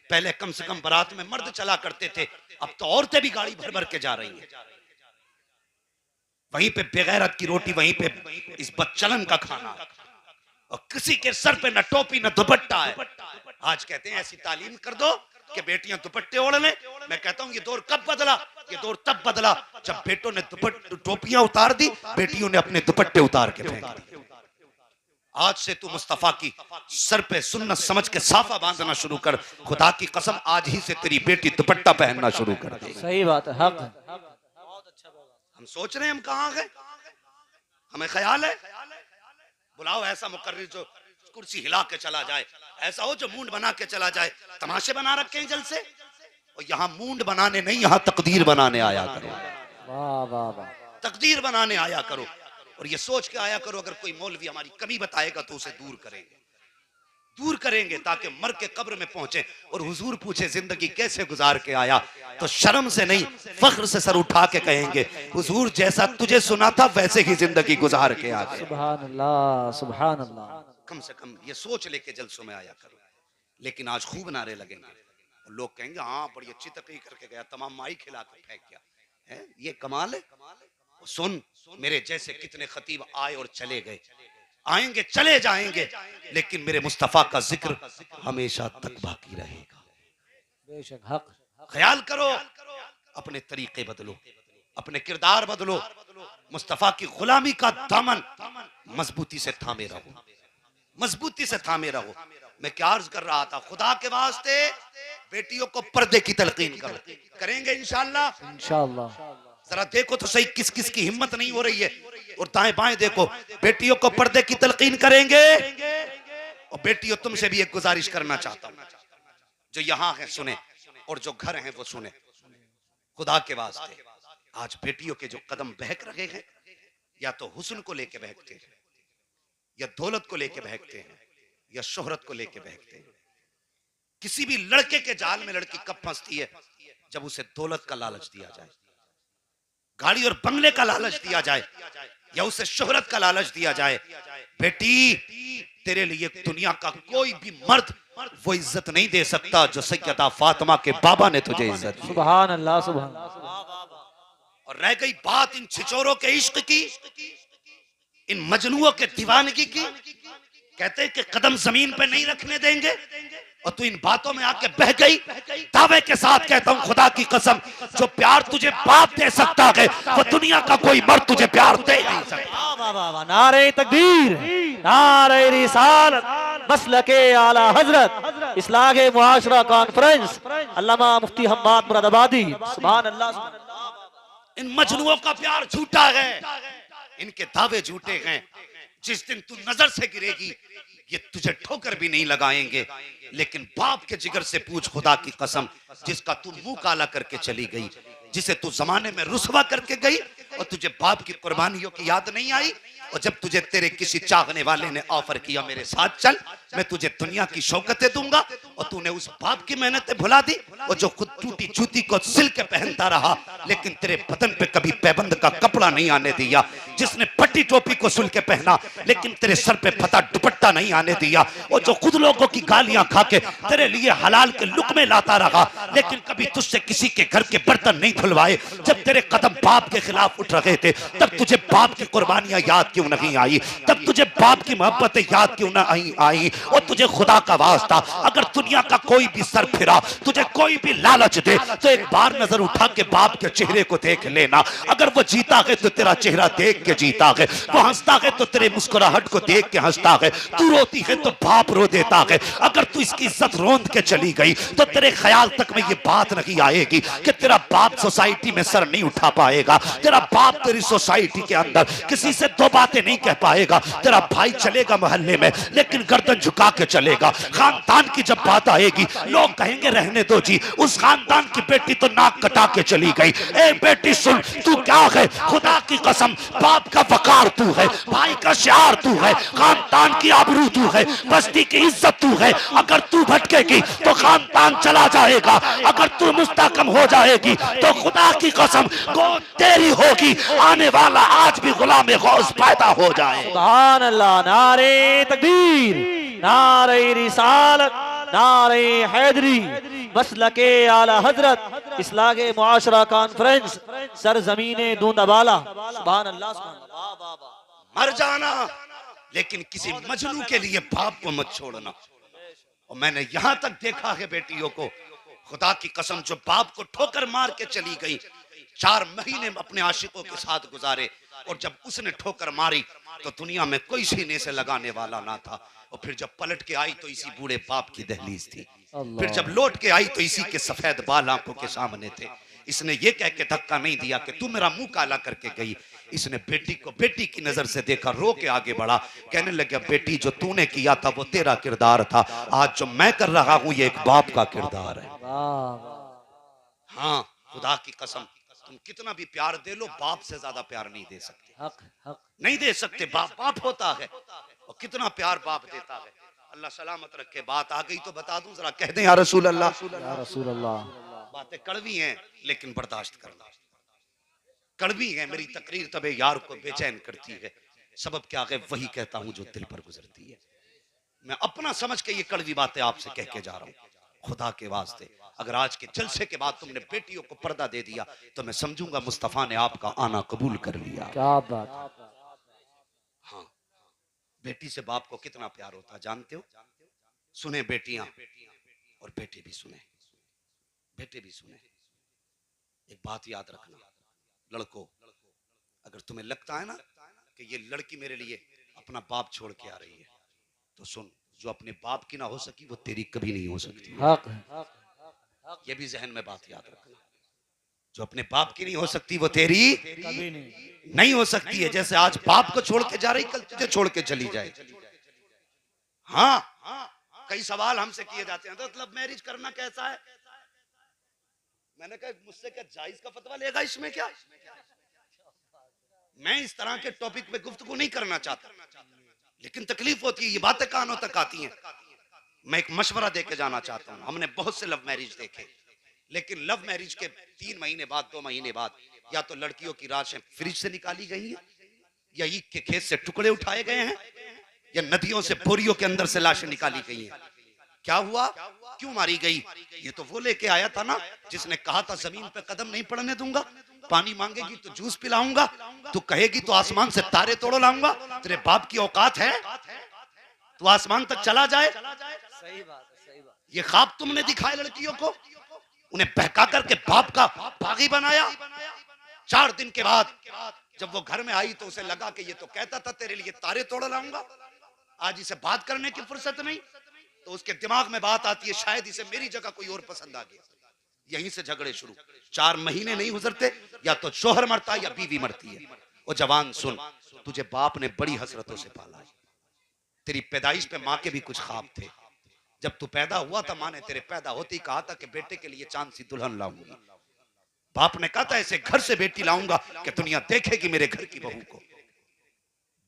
S1: पहले कम से कम बारात में मर्द चला करते थे, अब तो औरतें भी गाड़ी भर भर के जा रही हैं। वहीं पे बेगैरत की रोटी, वहीं पे इस बदचलन का खाना, और किसी के सर पे न टोपी न दुपट्टा है। आज कहते हैं ऐसी तालीम कर दो कि बेटियां दुपट्टे ओढ़ लें। मैं कहता हूं ये दौर कब बदला? ये दौर तब बदला जब बेटों ने टोपियां उतार दी, बेटियों ने अपने दुपट्टे उतार के फेंक दिए। आज से तू मुस्तफा की सर पे सुन्नत समझ के साफा बांधना शुरू कर। खुदा की कसम आज ही से तेरी बेटी दुपट्टा पहनना शुरू कर दे।
S3: सही बात है, हक है।
S1: हम सोच रहे हैं हम कहाँ गए, हमें ख्याल है बुलाओ ऐसा मुकर्रिर जो कुर्सी हिला के चला जाए, ऐसा हो जो मूंड बना के चला जाए। तमाशे बना रखे हैं जलसे, और यहाँ मूंड बनाने नहीं, यहाँ तकदीर बनाने आया करो।
S3: वाह वाह वाह।
S1: तकदीर बनाने आया करो, और ये सोच के आया करो अगर कोई मौलवी हमारी कमी बताएगा तो उसे दूर करेंगे ताकि मर के कब्र में पहुंचे और हुजूर पूछे जिंदगी कैसे गुजार के आया, तो शर्म से नहीं फख्र से सर उठा के कहेंगे हुजूर जैसा तुझे सुना था वैसे ही जिंदगी गुजार के आ गए।
S3: सुभान अल्लाह, सुभान अल्लाह।
S1: कम से कम ये सोच लेके जलसों में आया करो। लेकिन आज खूब नारे लगेंगे, लोग कहेंगे हाँ बड़ी अच्छी तकरीर करके गया, तमाम माई खिला के फेंक गया है, ये कमाल है। सुन, मेरे जैसे कितने खतीब आए और चले गए, आएंगे चले जाएंगे, लेकिन मेरे मुस्तफा का जिक्र हमेशा तक बाकी रहेगा।
S3: बेशक हक।
S1: ख्याल करो, अपने तरीके बदलो, अपने किरदार बदलो, मुस्तफा की गुलामी का दामन मजबूती से थामे रहो, मजबूती से थामे रहो। मैं क्या अर्ज कर रहा था, खुदा के वास्ते बेटियों को पर्दे की तलकीन करेंगे इंशाअल्लाह।
S3: इंशाअल्लाह।
S1: जरा देखो तो सही किस किस की हिम्मत नहीं हो रही है, और दाएं बाएं देखो, बेटियों को पर्दे की तलकीन करेंगे। और बेटियों तुमसे भी एक गुजारिश करना चाहता हूं, जो यहाँ है सुने और जो घर हैं वो सुने। खुदा के वास्ते आज बेटियों के जो कदम बहक रहे हैं, या तो हुस्न को लेके बहकते हैं, या दौलत को लेके बहकते हैं, या शोहरत को लेके बहकते हैं। किसी भी लड़के के जाल में लड़की कब फंसती है, जब उसे दौलत का लालच दिया जाए, गाड़ी और बंगले का लालच दिया जाए, या उसे शोहरत का लालच दिया जाए। बेटी तेरे लिए दुनिया का कोई भी मर्द वो इज्जत नहीं दे सकता जो सैयदा फातिमा के बाबा ने तुझे इज्जत दी।
S3: सुभान अल्लाह, सुभान।
S1: और रह गई बात इन छिचोरों के इश्क की, इन मजनुओं के दीवानगी की, कहते हैं कि कदम जमीन पे नहीं रखने देंगे, और तू इन बातों में आके बह गई। दावे के साथ कहता हूं खुदा की कसम, जो प्यार तुझे बाप दे सकता है वो दुनिया का कोई मर्द तुझे प्यार दे नहीं सकता।
S3: नारे तकबीर, नारे रिसालत, मसलके आला हजरत, इस्लाहे मुआशरा कॉन्फ्रेंस, अल्लामा मुफ्ती हम्माद मुरादाबादी। सुभान अल्लाह।
S1: इन मजनुओं का प्यार झूठा है, इनके दावे झूठे हैं। जिस दिन तू नजर से गिरेगी ये तुझे ठोकर भी नहीं लगाएंगे, लेकिन बाप के जिगर से पूछ खुदा की कसम, जिसका तू मुंह काला करके चली गई, जिसे तू जमाने में रुसवा करके गई, और तुझे बाप की कुर्बानियों की याद नहीं आई। और जब तुझे तेरे किसी चाहने वाले ने ऑफर किया मेरे साथ चल, मैं तुझे दुनिया की शौकतें दूंगा, और तूने उस बाप की मेहनतें भुला दी, और जो खुद टूटी जूती को सिल के पहनता रहा, लेकिन तेरे बदन पे कभी पैबंद का कपड़ा नहीं आने दिया, जिसने पट्टी टोपी को सुल के पहना लेकिन तेरे सर पे फटा दुपट्टा नहीं आने दिया, और जो खुद लोगों की गालियां खा के तेरे लिए हलाल के लुकमे लाता रहा, लेकिन कभी तुझसे किसी के घर के बर्तन नहीं धुलवाए। जब तेरे कदम बाप के खिलाफ उठ रहे थे, तब तुझे बाप की कुर्बानियां याद क्यों नहीं आई, तब तुझे बाप की मोहब्बतें याद क्यों नहीं आई। और तुझे खुदा का वास्ता, अगर दुनिया का कोई भी सर फिरा, तुझे कोई भी लालच दे, तो एक बार नजर उठा के बाप के चेहरे को देख लेना। अगर वो जीता है तो तेरा चेहरा देख के जीता है, वो हंसता है तो तेरे मुस्कुराहट को देख के हंसता है, तू रोती है तो बाप रो देता है। अगर तू इसकी इज्जत रोंद के चली गई तो तेरे ख्याल तक में ये बात नहीं आएगी कि तेरा बाप सोसाइटी में सर नहीं उठा पाएगा, तेरा बाप तेरी सोसाइटी के अंदर किसी से दो बातें नहीं कह पाएगा। तेरा भाई चलेगा मोहल्ले में लेकिन गर्दन झुका के चलेगा। खानदान की जब बात आएगी लोग कहेंगे रहने दो जी, उस खानदान की बेटी तो नाक कटा के चली गई। ए बेटी सुन, तू क्या है, खुदा की कसम बाप का वकार तू है, भाई का शियार तू है, खानदान की आबरू तू है, बस्ती की इज्जत तू है। अगर तू भटकेगी तो खानदान चला जाएगा, अगर तू मुस्तकम हो जाएगी तो खुदा की कसम गोद तेरी होगी। आने वाला आज भी गुलाम गौस पैदा हो जाए।
S3: सुभान अल्लाह। नारे तकबीर, नारे रिसालत, नारे हैदरी, मसलके आला हजरत, इस्लाहे मुआशरा कॉन्फ्रेंस, सरजमीने दूंदाबाला। सुभान अल्लाह, सुभान अल्लाह।
S1: मर जाना लेकिन किसी मजनू के लिए बाप को मत छोड़ना। और मैंने यहां तक देखा है बेटियों को, खुदा की कसम, जो बाप को ठोकर मार के चली गई, 4 महीने अपने आशिकों के साथ गुजारे, और जब उसने ठोकर मारी तो दुनिया में कोई सीने से लगाने वाला ना था। और फिर जब पलट के आई तो इसी बूढ़े बाप की दहलीज थी। फिर जब लौट के आई तो इसी के सफेद बाल आंखों के सामने थे। इसने ये कह के धक्का नहीं दिया कि तू मेरा मुंह काला करके गई। इसने बेटी को बेटी की नजर से देखा, रो के आगे बढ़ा, कहने लगा बेटी जो तूने किया था वो तेरा किरदार था, आज जो मैं कर रहा हूं ये एक बाप का किरदार है। हाँ, खुदा की कसम, तुम कितना भी प्यार दे लो, बाप से ज्यादा प्यार नहीं दे सकते।
S3: हक हक
S1: नहीं दे सकते। बाप बाप होता है और कितना प्यार बाप देता है। अल्लाह सलामत रखे। बात आ गई तो बता दूं, जरा कह दें या रसूल अल्लाह।
S3: या रसूल अल्लाह।
S1: बातें कड़वी हैं लेकिन बर्दाश्त करना। कड़वी है मेरी तकरीर, तबे यार को बेचैन करती है। सबब क्या है, वही कहता हूं जो दिल पर गुजरती है। मैं अपना समझ के ये कड़वी बातें आपसे कह के जा रहा हूं। खुदा के वास्ते अगर आज के जलसे के बाद तुमने बेटियों को पर्दा दे दिया तो मैं समझूंगा मुस्तफा ने आपका आना कबूल कर लिया।
S3: क्या बात।
S1: हाँ, बेटी से बाप को कितना प्यार होता है जानते हो? सुने बेटियां और बेटे भी सुने, बेटे भी सुने। एक बात याद रखना, लड़कों, अगर तुम्हें लगता है ना कि ये लड़की मेरे लिए अपना बाप छोड़ के आ रही है तो सुन, जो अपने बाप की ना हो सकी वो तेरी कभी नहीं हो सकती।
S3: हक
S1: ये भी जहन में बात याद रखना, जो अपने बाप की नहीं हो सकती वो तेरी
S3: कभी
S1: नहीं हो सकती है। जैसे आज बाप को छोड़ के जा रही, कल तुझे छोड़ के चली जाए। हाँ, कई सवाल हमसे किए जाते हैं, तो मतलब मैरिज करना कैसा है? मैंने कहा मुझसे क्या जायज का फतवा लेगा इसमें क्या? मैं इस तरह के टॉपिक पे गुफ्तगू नहीं करना चाहता, लेकिन तकलीफ होती है, ये बातें कानों तक आती हैं। मैं एक मशवरा दे के जाना चाहता हूँ। हमने बहुत से लव मैरिज देखे, लेकिन लव मैरिज के 3 महीने बाद, 2 महीने बाद या तो लड़कियों की लाशें फ्रिज से निकाली गई हैं, या ईख के खेत से टुकड़े उठाए गए हैं, या नदियों से बोरियों के अंदर से लाशें निकाली गई हैं। क्या हुआ? क्यों मारी गई? ये तो वो लेके आया था ना जिसने कहा था जमीन पे कदम नहीं पड़ने दूंगा, पानी मांगेगी तो जूस पिलाऊंगा, तू कहेगी तो आसमान से तारे तोड़ लाऊंगा। तेरे बाप की औकात है तो आसमान तक चला जाए?
S3: सही बात है, सही बात।
S1: ये ख्वाब तुमने दिखाए लड़कियों को, उन्हें बहका करके बाप का बागी बनाया। 4 दिन के बाद जब वो घर में आई तो उसे लगा कि ये तो कहता था तेरे लिए तारे तोड़ लाऊंगा, आज इसे बात करने की फुर्सत नहीं। तो उसके दिमाग में बात आती है शायद इसे मेरी जगह कोई और पसंद आ गया। यहीं से झगड़े शुरू। 4 महीने नहीं गुजरते या तो शोहर मरता है या बीवी मरती है। वो जवान सुन, तुझे बाप ने बड़ी हसरतों से पाला है। तेरी पैदाइश पे माँ के भी कुछ ख्वाब थे। जब तू पैदा हुआ था माँ ने तेरे पैदा होते ही कहा था कि बेटे के लिए चांद सी दुल्हन लाऊंगी। बाप ने कहा था ऐसे घर से बेटी लाऊंगा कि दुनिया देखेगी मेरे घर की बहू को।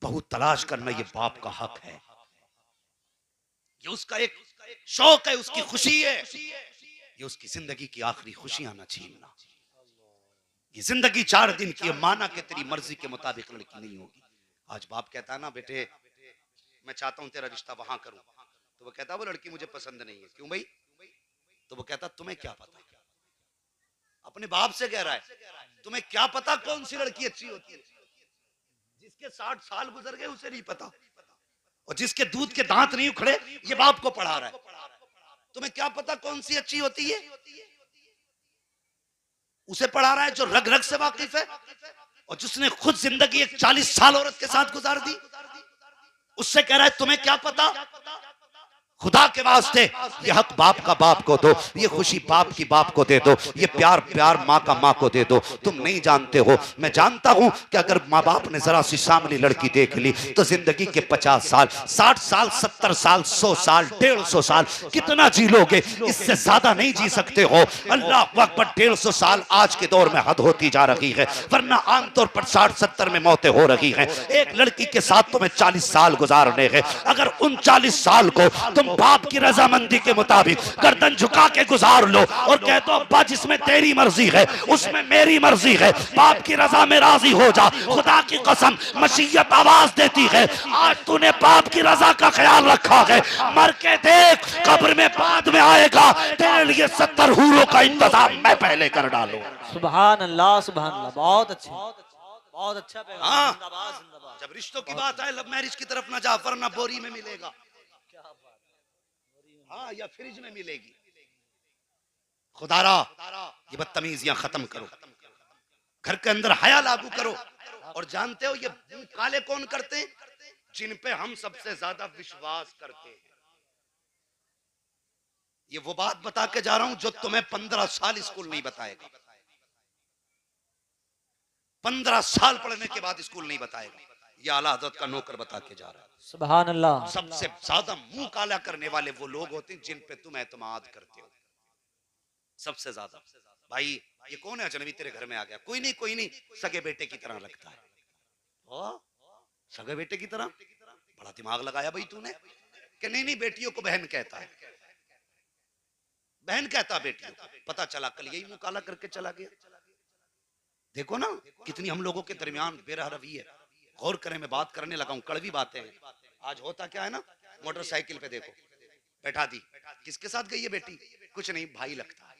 S1: बहू तलाश करना ये बाप का हक है, ये उसका एक शौक है, उसकी खुशी है। ये उसकी जिंदगी की आखिरी खुशियां ना छीनना। ये जिंदगी 4 दिन की, माना कि तेरी मर्जी के मुताबिक लड़की नहीं होगी। आज बाप कहता है ना बेटे मैं चाहता हूं तेरा रिश्ता वहां करूं, तो वो कहता वो लड़की मुझे पसंद नहीं है। क्यों भाई? तो वो कहता तुम्हें क्या पता। अपने बाप से कह रहा है तुम्हें क्या पता कौन सी लड़की अच्छी होती है? जिसके 60 साल गुजर गए उसे नहीं पता, और जिसके दूध के दांत नहीं उखड़े ये बाप को पढ़ा रहा है। तुम्हें क्या पता कौन सी अच्छी होती है? उसे पढ़ा रहा है जो रग रग से वाकिफ है, और जिसने खुद जिंदगी एक 40 साल औरत के साथ गुजार दी, उससे कह रहा है तुम्हें क्या पता। खुदा के वास्ते ये हक बाप का बाप को दो, ये खुशी बाप की बाप को दे दो, ये प्यार प्यार माँ का माँ को दे दो। तुम नहीं जानते हो, मैं जानता हूं कि अगर माँ बाप ने जरा सी सामने लड़की देख ली तो जिंदगी के 50 साल 60 साल 70 साल 100 साल 150 साल कितना जी लोगे? इससे ज्यादा नहीं जी सकते हो। अल्लाह अकबर, 150 साल आज के दौर में हद होती जा रही है, वरना आमतौर पर 60-70 में मौतें हो रही हैं। एक लड़की के साथ तुम्हें 40 साल गुजारने हैं। अगर उन 40 साल को तुम बाप की रजामंदी के मुताबिक गर्दन झुका के गुजार लो और कह दो अब्बा जिसमें तेरी मर्जी है उसमें मेरी मर्जी है, बाप की रजा में राजी हो जा। खुदा की कसम मशीयत आवाज देती है आज तूने बाप की रजा का ख्याल रखा है, मर के देख कब्र में बाद में आएगा तेरे लिए 70 हूरों का इंतजाम मैं पहले कर डालूं।
S3: सुभान अल्लाह, सुभान अल्लाह। बहुत अच्छे, बहुत अच्छा पैगाम।
S1: हाँ,
S3: जिंदाबाद, जिंदाबाद।
S1: जब रिश्तों की बात आए लव मैरिज की तरफ ना जा, वरना बोरी में मिलेगा, हाँ, या फ्रिज में मिलेगी। खुदारा ये बदतमीजियां खत्म करो, घर के अंदर हया लागू करो। और जानते हो ये मुंह काले कौन करते हैं? जिन पे हम सबसे ज्यादा विश्वास करते हैं। ये वो बात बता के जा रहा हूं जो तुम्हें 15 साल स्कूल नहीं बताएगा, 15 साल पढ़ने के बाद स्कूल नहीं बताएगा। ये आला हज़रत का नौकर बता के जा रहा है।
S3: सुभान अल्लाह।
S1: सबसे ज्यादा मुंह काला करने वाले वो लोग होते हैं जिन पे तुम एतमाद करते हो सबसे ज्यादा। भाई ये कौन है अजनबी तेरे घर में आ गया? कोई नहीं कोई नहीं, सगे बेटे की तरह लगता है। सगे बेटे की तरह? बड़ा दिमाग लगाया भाई तूने। कि नहीं नहीं, बेटियों को बहन कहता है, बहन कहता बेटियों को। पता चला कल यही मुंह काला करके चला गया। देखो ना कितनी हम लोगों के दरमियान बेरहरवी है। गौर करें, मैं बात करने लगा हूं, कड़वी बातें हैं। आज होता क्या है ना, मोटरसाइकिल पे देखो बैठा दी, किसके साथ गई है बेटी? कुछ नहीं, भाई लगता है,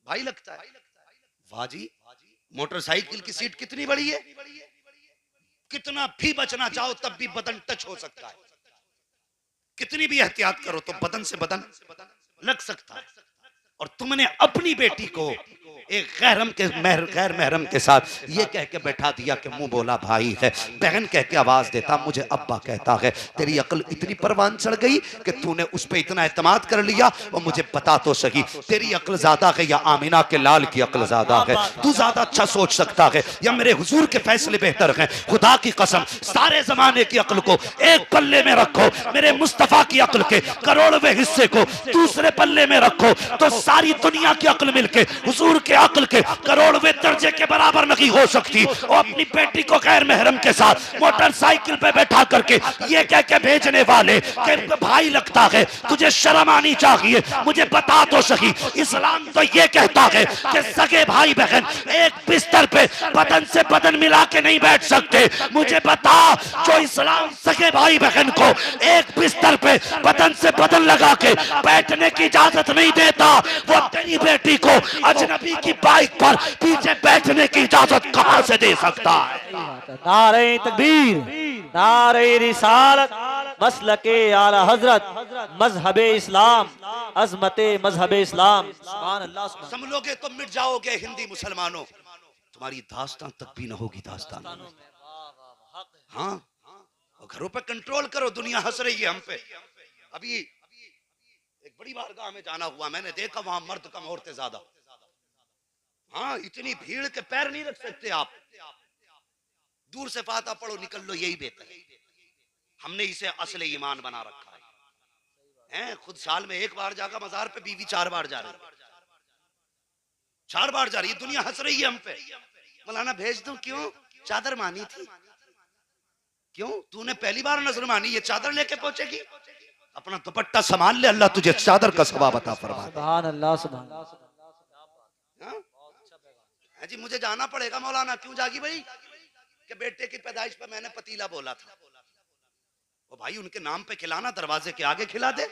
S1: भाई लगता है। वाह जी, मोटरसाइकिल की सीट कितनी बड़ी है, कितना भी बचना चाहो तब भी बदन टच हो सकता है, कितनी भी एहतियात करो तो बदन से बदन लग सकता है। और तुमने अपनी बेटी को एक गैर महरम के साथ ये कह के बैठा दिया कि मुंह बोला भाई है, बहन कह के आवाज देता मुझे अब्बा कहता है। तेरी अक्ल इतनी परवान चढ़ गई कि तूने उस पे इतना एतमाद कर लिया। और मुझे बता तो सही, तेरी अक्ल ज्यादा है या आमिना के लाल की अक्ल ज्यादा है? तू ज्यादा अच्छा सोच सकता है या मेरे हुजूर के फैसले बेहतर हैं? खुदा की कसम, सारे जमाने की अक्ल को एक पल्ले में रखो, मेरे मुस्तफा की अक्ल के करोड़वें हिस्से को दूसरे पल्ले में रखो तो सारी दुनिया की अक्ल मिलके हुजूर के अक्ल के करोड़वें दर्जे के बराबर नहीं हो सकती। और अपनी बेटी को गैर महरम के साथ मोटरसाइकिल पे बैठा करके ये कह के भेजने वाले कि भाई लगता है, तुझे शर्म आनी चाहिए। मुझे बता तो सही, इस्लाम तो ये कहता है कि सगे भाई बहन एक बिस्तर पे बदन से बदन मिला के नहीं बैठ सकते। मुझे बता, जो इस्लाम सगे भाई बहन को एक बिस्तर पे बदन से बदन लगा के बैठने की इजाजत नहीं देता, वो तेरी बेटी को अजनबी की बाइक पर पीछे बैठने की इजाजत कहां से दे सकता है?
S3: नारे तकबीर, नारे रिसालत, मसलके आला हजरत, मजहबे इस्लाम, अजमते मजहबे इस्लाम। सुभान अल्लाह।
S1: समझोगे तो मिट जाओगे हिंदी मुसलमानों, तुम्हारी दास्तान तक भी न होगी दास्तान। हाँ, घरों पे कंट्रोल करो, दुनिया हंस रही है हम पे। अभी एक बड़ी बारगाह में जाना हुआ, मैंने देखा वहां मर्द कम औरतें ज्यादा। हाँ, इतनी भीड़ के पैर नहीं रख सकते आप। दूर से फाता पढ़ो निकल लो, यही बेहतर है। हमने इसे असले ईमान बना रखा है। खुद साल में एक बार जाकर मजार पे, बीवी 4 बार जा रही है, 4 बार जा रही है। दुनिया हंस रही है हम पे। मौलाना भेज दूं? क्यों? चादर मानी थी। क्यों? तूने पहली बार नजर मानी, ये चादर लेके पहुंचेगी? अपना दुपट्टा संभाल ले, अल्लाह तुझे चादर का सवाब अता फरमा।
S3: सुभान अल्लाह। सुभान
S1: हाँ? जी मुझे जाना पड़ेगा मौलाना। क्यों जागी भाई? कि बेटे की पैदाइश पे मैंने पतीला बोला था। ओ भाई, उनके नाम पे खिलाना, दरवाजे के आगे खिला दे,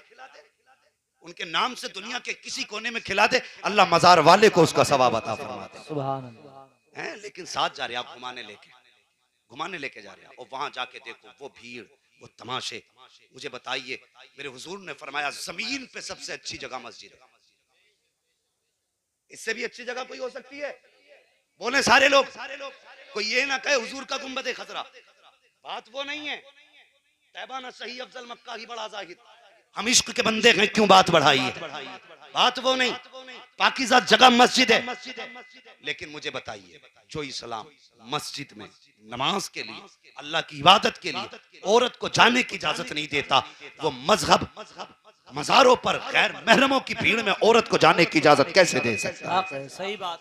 S1: उनके नाम से दुनिया के किसी कोने में खिला दे, अल्लाह मजार वाले को उसका सवाब अता फरमा दे।
S3: सुभान अल्लाह।
S1: हैं? लेकिन साथ जा रहे आप, घुमाने लेके जा रहे हैं। और वहां जाके देखो वो भीड़, वो तमाशे। मुझे बताइए, मेरे हुजूर ने फरमाया जमीन पे सबसे अच्छी जगह मस्जिद है। इससे भी अच्छी जगह कोई हो सकती है? बोले सारे लोग। कोई ये ना कहे हुजूर का गुंबद खतरा। बात वो नहीं है। तैबा ना सही अफजल मक्का ही बड़ा जाहिद। हम इश्क के बंदे हैं, क्यों बात बढ़ाई है? बात वो नहीं। पाकीज़ा जगह मस्जिद है। लेकिन मुझे बताइए, जो इस्लाम मस्जिद में नमाज के लिए, अल्लाह की इबादत के लिए औरत को जाने की इजाजत नहीं देता, वो मजहब मजारों पर गैर महरमों की भीड़ में औरत को जाने की इजाजत कैसे दे सकता है?
S3: सही बात।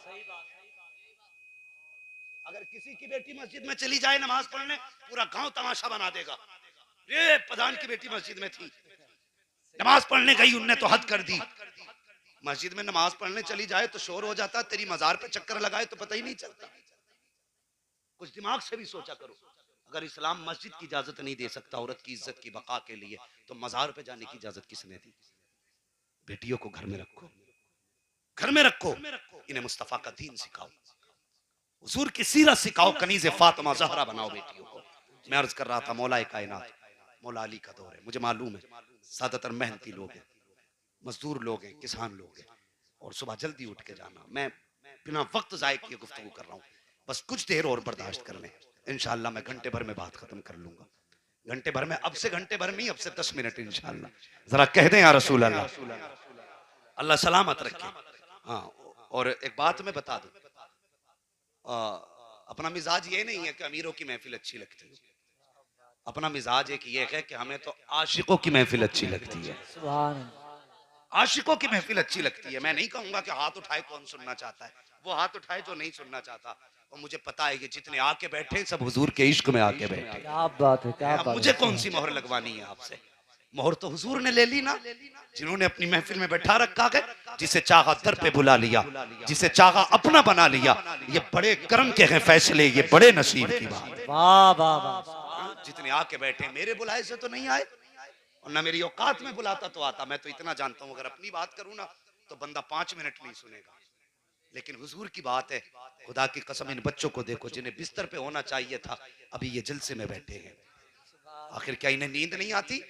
S1: अगर किसी की बेटी मस्जिद में चली जाए नमाज पढ़ने, पूरा गांव तमाशा बना देगा। ये प्रधान की बेटी मस्जिद में थी, नमाज पढ़ने गई, उनने तो हद कर दी। मस्जिद में नमाज पढ़ने चली जाए तो शोर हो जाता, तेरी मजार पे चक्कर लगाए तो पता ही नहीं चलता। कुछ दिमाग से भी सोचा करो। अगर इस्लाम मस्जिद की इजाजत नहीं दे सकता औरत की इज्जत की बका के लिए, तो मजार पे जाने की इजाजत किसने दी? बेटियों को घर में रखो, घर में रखो, इन्हें मुस्तफा का दीन सिखाओ, हुजूर की सीरत सिखाओ, कनीज़े फातिमा ज़हरा बनाओ बेटियों को। मैं अर्ज कर रहा था, मौला कायनात, मौला अली का दौर है। मुझे मालूम है ज्यादातर मेहनती लोग हैं, मजदूर लोग हैं, किसान लोग हैं, और सुबह जल्दी उठ के जाना। मैं बिना वक्त जाए किए गुफ्तगू कर रहा हूँ। बस कुछ देर और बर्दाश्त कर लें, इंशाअल्लाह मैं घंटे भर में बात खत्म कर लूंगा। घंटे भर में, अब से घंटे भर में, अब से 10 मिनट इंशाअल्लाह। जरा कह दें या रसूल अल्लाह, अल्लाह सलामत रखे। हाँ, और एक बात मैं बता दूं, अपना मिजाज ये नहीं है कि अमीरों की महफिल अच्छी लगती है। अपना मिजाज एक ये है कि हमें तो आशिकों की महफिल अच्छी लगती है।
S3: सुभान अल्लाह।
S1: आशिकों की महफिल अच्छी लगती है। मैं नहीं कहूंगा कि हाथ उठाए कौन सुनना चाहता है, वो हाथ उठाए जो नहीं सुनना चाहता। और मुझे पता है कि जितने आके बैठे हैं सब हुजूर के इश्क में आके बैठे।
S3: क्या बात है, क्या
S1: अब
S3: बात
S1: मुझे
S3: है।
S1: कौन सी मोहर लगवानी है आपसे? मोहर तो हुजूर ने ले ली ना, जिन्होंने अपनी महफिल में बैठा रखा है, जिसे चाहा दर पे बुला लिया, जिसे चाहा अपना बना लिया। ये बड़े करम के हैं फैसले, ये बड़े नसीब की बात है।
S3: वाह वाह वाह।
S1: जितने आके बैठे, मेरे बुलाए से तो नहीं आए, और ना मेरी औकात में बुलाता तो आता। मैं तो इतना जानता हूं, अगर अपनी बात करूं ना तो बंदा 5 मिनट नहीं सुनेगा। लेकिन हुजूर की बात है, खुदा की कसम, इन बच्चों को देखो जिन्हें बिस्तर पे होना चाहिए था, अभी ये जलसे में बैठे हैं। आखिर क्या इन्हें नींद नहीं आती?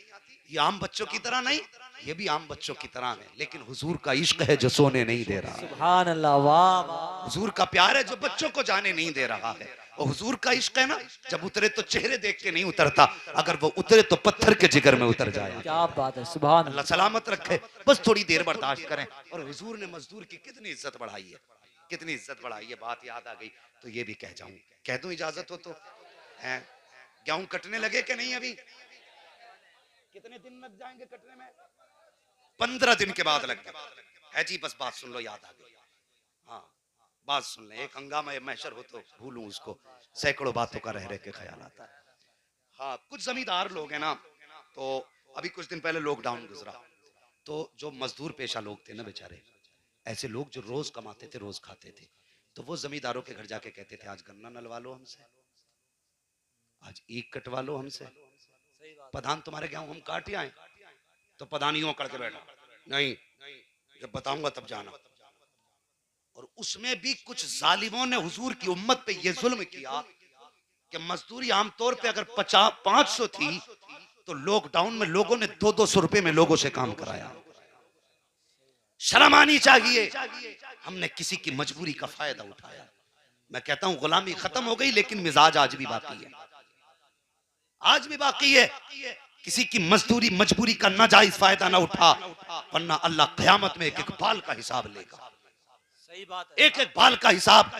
S1: ये आम बच्चों की तरह नहीं, ये भी आम बच्चों की तरह है, लेकिन हुजूर का इश्क है जो सोने नहीं दे रहा।
S3: सुभान अल्लाह। वाह वाह।
S1: हुजूर का प्यार है जो बच्चों को जाने नहीं दे रहा है। और हुजूर का इश्क है ना, जब उतरे तो चेहरे देख के नहीं उतरता, अगर वो उतरे तो पत्थर के जिगर में उतर जाए।
S3: क्या बात है। सुभान
S1: अल्लाह सलामत रखे, बस थोड़ी देर बर्दाश्त करें। और हुजूर ने मजदूर की कितनी इज्जत बढ़ाई है, कितनी इज्जत बढ़ाई है। बात याद आ गई तो ये भी कह जाऊं, कह दूं इजाजत हो तो। गेहूं कटने लगे कि नहीं? अभी कितने दिन लग जाएंगे कटने में? 15 दिन के बाद लग जाए है जी। बस बात सुन लो, याद आ गई। हाँ, बात सुन ले। एक हंगामा महशर हो तो भूलूं उसको, सैकड़ों बातों का रह रह के ख्याल आता है। हाँ, कुछ जमींदार लोग हैं ना, तो अभी कुछ दिन पहले लॉकडाउन गुजरा, तो जो मजदूर पेशा लोग थे ना बेचारे, ऐसे लोग जो रोज कमाते थे, रोज खाते थे, तो वो जमींदारों के घर जाके कहते थे, आज गन्ना नलवा लो हमसे, आज ईख कटवा लो हमसे, प्रधान तुम्हारे गेहूं हम काट आए। तो प्रधान यूं करके बैठा, नहीं, जब बताऊंगा तब जाना। और उसमें भी कुछ जालिमों ने हुजूर की उम्मत पे ये जुल्म किया कि मजदूरी आमतौर पे अगर 500 थी, तो लॉकडाउन में लोगों ने 200 रुपए में लोगों से काम कराया। शर्म आनी चाहिए। हमने किसी की मजबूरी का फायदा उठाया। मैं कहता हूं गुलामी खत्म हो गई, लेकिन मिजाज आज भी बाकी है, आज भी बाकी है। किसी की मजदूरी मजबूरी का नाजायज फायदा ना उठा, वरना अल्लाह क़यामत में एक एक बाल का हिसाब लेगा।
S3: सही बात है।
S1: एक एक बाल का हिसाब।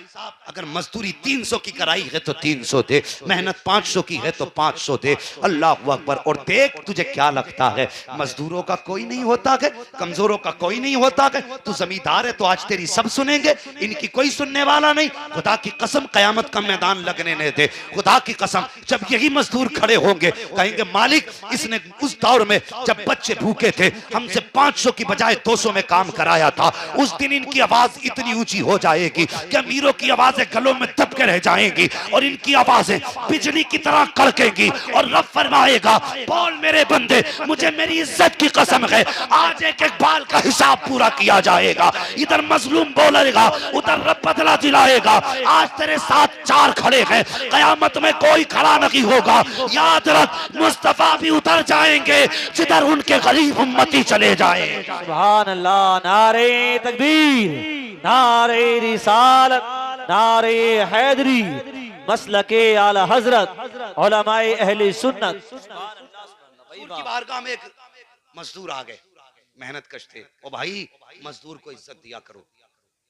S1: अगर मजदूरी 300 की कराई है तो 300 दे, मेहनत 500 की है तो 500 दे। अल्लाह अकबर। और देख, तुझे क्या लगता है मजदूरों का कोई नहीं होता है, कमजोरों का कोई नहीं होता है? तू जमींदार है तो आज तेरी सब सुनेंगे, इनकी कोई सुनने वाला नहीं। खुदा की कसम, कयामत का मैदान लगने नहीं दे। खुदा की कसम, जब यही मजदूर खड़े होंगे, कहेंगे मालिक, इसने उस दौर में जब बच्चे भूखे थे हमसे 500 की बजाय 200 में काम कराया था, उस दिन इनकी आवाज इतनी ऊंची हो जाएगी कि अमीरों की आवाजें गलों में दब के रह जाएंगी, और इनकी आवाजें बिजली की तरह कड़केंगी। और रब फरमाएगा, बोल मेरे बंदे, मुझे मेरी इज्जत की कसम है, आज एक एक बाल का हिसाब पूरा किया जाएगा। इधर मजलूम बोलेगा, उधर रब बदला दिलाएगा। आज तेरे साथ 4 खड़े हैं, कयामत में कोई खड़ा नहीं होगा। याद रख, मुस्तफा भी उतर जाएंगे जिधर उनके गरीब उम्मती चले जाए।
S3: सुभान अल्लाह। नारे तकबीर, नारे रिसालत, नारे हैदरी, मसलके आला हजरत, उलमाए अहले सुन्नत।
S1: हुजूर की बारगाह में एक मजदूर आ गए, मेहनत कश थे। ओ भाई, मजदूर को इज्जत दिया करो,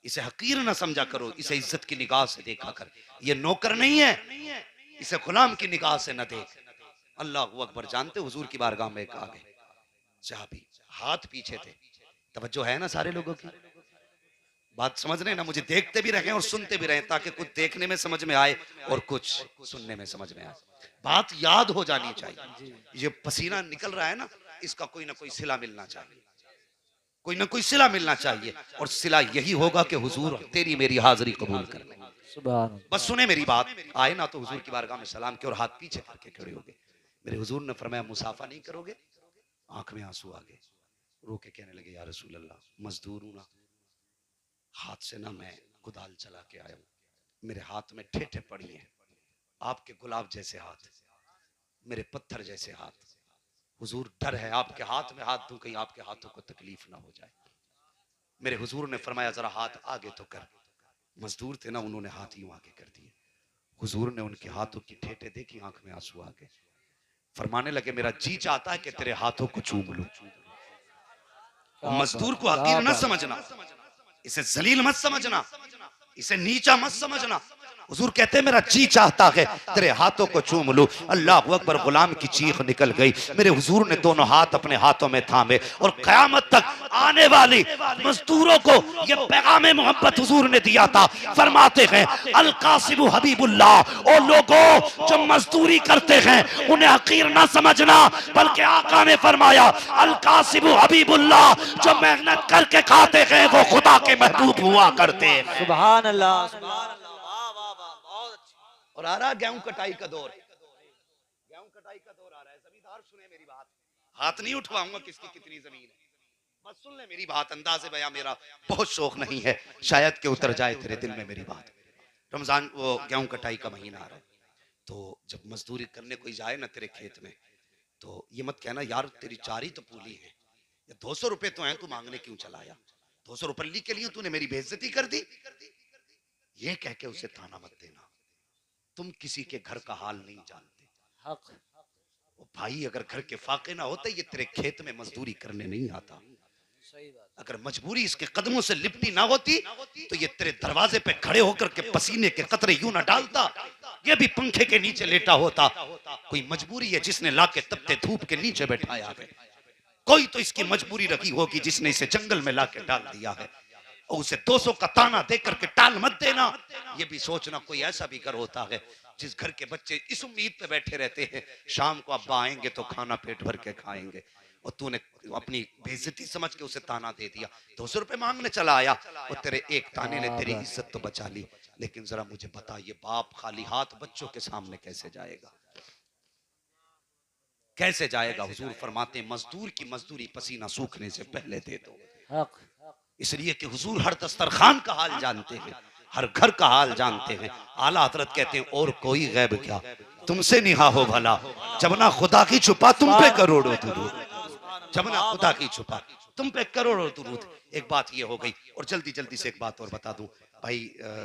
S1: इसे हकीर ना समझा करो, इसे इज्जत की निगाह से देखा कर। ये नौकर नहीं है, इसे गुलाम की निगाह से न देख। अल्लाह अकबर। जानते हुजूर की बारगाह में एक आ गए सहाबी, हाथ पीछे थे। तवज्जो है ना सारे लोगों की? बात समझ रहे ना? मुझे देखते भी रहे और सुनते भी रहे, ताकि कुछ देखने में समझ में आए और कुछ सुनने में समझ में आए। बात याद हो जानी चाहिए। ये पसीना निकल रहा है ना, इसका कोई ना कोई सिला मिलना चाहिए, कोई ना कोई सिला मिलना चाहिए। और सिला यही होगा कि हुजूर तेरी मेरी हाजिरी कबूल कर ले।
S3: सुभान अल्लाह।
S1: बस सुने मेरी बात। आए ना तो हुजूर की बारगाह में सलाम के और हाथ पीछे करके खड़े हो गए। मेरे हुजूर ने फरमाया, मुसाफा नहीं करोगे? आंख में आंसू आ गए, रो के कहने लगे, या रसूल अल्लाह, मजदूर हूं ना, हाथ से ना मैं कुदाल चला के आया हूं, मेरे हाथ में ठेठे पड़ी हैं, आपके गुलाब जैसे हाथ, मेरे पत्थर जैसे हाथ। हुजूर, डर है आपके हाथ में हाथ दूं, कहीं आपके हाथों को तकलीफ ना हो जाए। मेरे हुजूर ने फरमाया, जरा हाथ आगे तो कर। मजदूर थे ना, उन्होंने हाथ यूं आगे कर दिए। हुजूर ने उनके हाथों की ठेठे देखी, आंख में आंसू आ गए। फरमाने लगे मेरा जी चाहता है कि तेरे हाथों को चूम लूं। और मजदूर को हकीर न समझना, इसे जलील मत समझना, इसे नीचा मत समझना। हुजूर कहते हैं मेरा जी चाहता है तेरे हाथों को चूम लूं। अल्लाह अकबर, गुलाम की चीख निकल गई। मेरे हुजूर ने दोनों हाथ अपने हाथों में थामे और कयामत तक आने वाली मजदूरों को ये पैगाम मोहब्बत हुजूर ने दिया था। फरमाते हैं अल कासिबु हबीबुल्लाह, ओ लोगों जो मजदूरी करते हैं उन्हें हकीर ना समझना, बल्कि आका ने फरमाया अल कासिबु हबीबुल्लाह, जो मेहनत करके खाते हैं वो खुदा के महबूब हुआ करते हैं।
S3: सुभान अल्लाह, सुभान अल्लाह, वाह वाह वाह, बहुत अच्छी।
S1: और आ रहा गेहूं कटाई का दौर, गेहूं कटाई का दौर आ रहा है। जमींदार सुने मेरी बात, हाथ नहीं उठवाऊंगा किसकी कितनी जमीन है, बस सुन ले मेरी बात। अंदाज़े बयां मेरा बहुत शौक नहीं है, शायद के उतर जाए तेरे दिल में मेरी बात। रमजान वो गेहूं कटाई का महीना आ रहा है, तो जब मजदूरी करने कोई जाए ना तेरे खेत में, तो ये मत कहना यार तेरी चार ही तो पूली है, या 200 रुपए तो हैं, तू मांगने क्यों चलाया, 200 रुपये के लिए तूने मेरी बेइज्जती कर दी। ये कह के उसे ताना मत देना, तुम किसी के घर का हाल नहीं जानते।
S3: हक।
S1: ओ भाई, अगर घर के फाके ना होते ये तेरे खेत में मजदूरी करने नहीं आता।
S3: सही बात।
S1: अगर मजबूरी इसके कदमों से लिपटी ना होती तो ये तेरे दरवाजे पे खड़े होकर के पसीने के कतरे यूं ना डालता, ये भी पंखे के नीचे लेटा होता। कोई मजबूरी है जिसने लाके तपते धूप के नीचे बैठाया है, कोई तो इसकी मजबूरी रखी होगी जिसने इसे जंगल में लाके डाल दिया है। और उसे 200 का ताना दे करके टाल मत देना। ये भी सोचना कोई ऐसा भी घर होता है जिस घर के बच्चे इस उम्मीद पे बैठे रहते हैं शाम को अब्बा आएंगे तो खाना पेट भर के खाएंगे, और तूने अपनी बेइज्जती समझ के उसे ताना दे दिया। 200 रुपए मांगने चला आया और तेरे एक ताने ने तेरी इज्जत तो बचा ली, लेकिन जरा मुझे बता ये बाप खाली हाथ बच्चों के सामने कैसे जाएगा, कैसे जाएगा। हुजूर फरमाते हैं मजदूर की मजदूरी पसीना सूखने से पहले दे दो।
S3: हक।
S1: इसलिए कि हुजूर हर दस्तरखान का हाल जानते हैं, हर घर का हाल जानते हैं। आला हजरत कहते हैं और कोई गैब क्या तुमसे निहा हो भला, जब ना खुदा की छुपा तुम पे करोड़ों दुरूद, जब ना खुदा की छुपा तुम पे करोड़ों दुरूद। एक बात ये हो गई, और जल्दी जल्दी से एक बात और बता दूं भाई,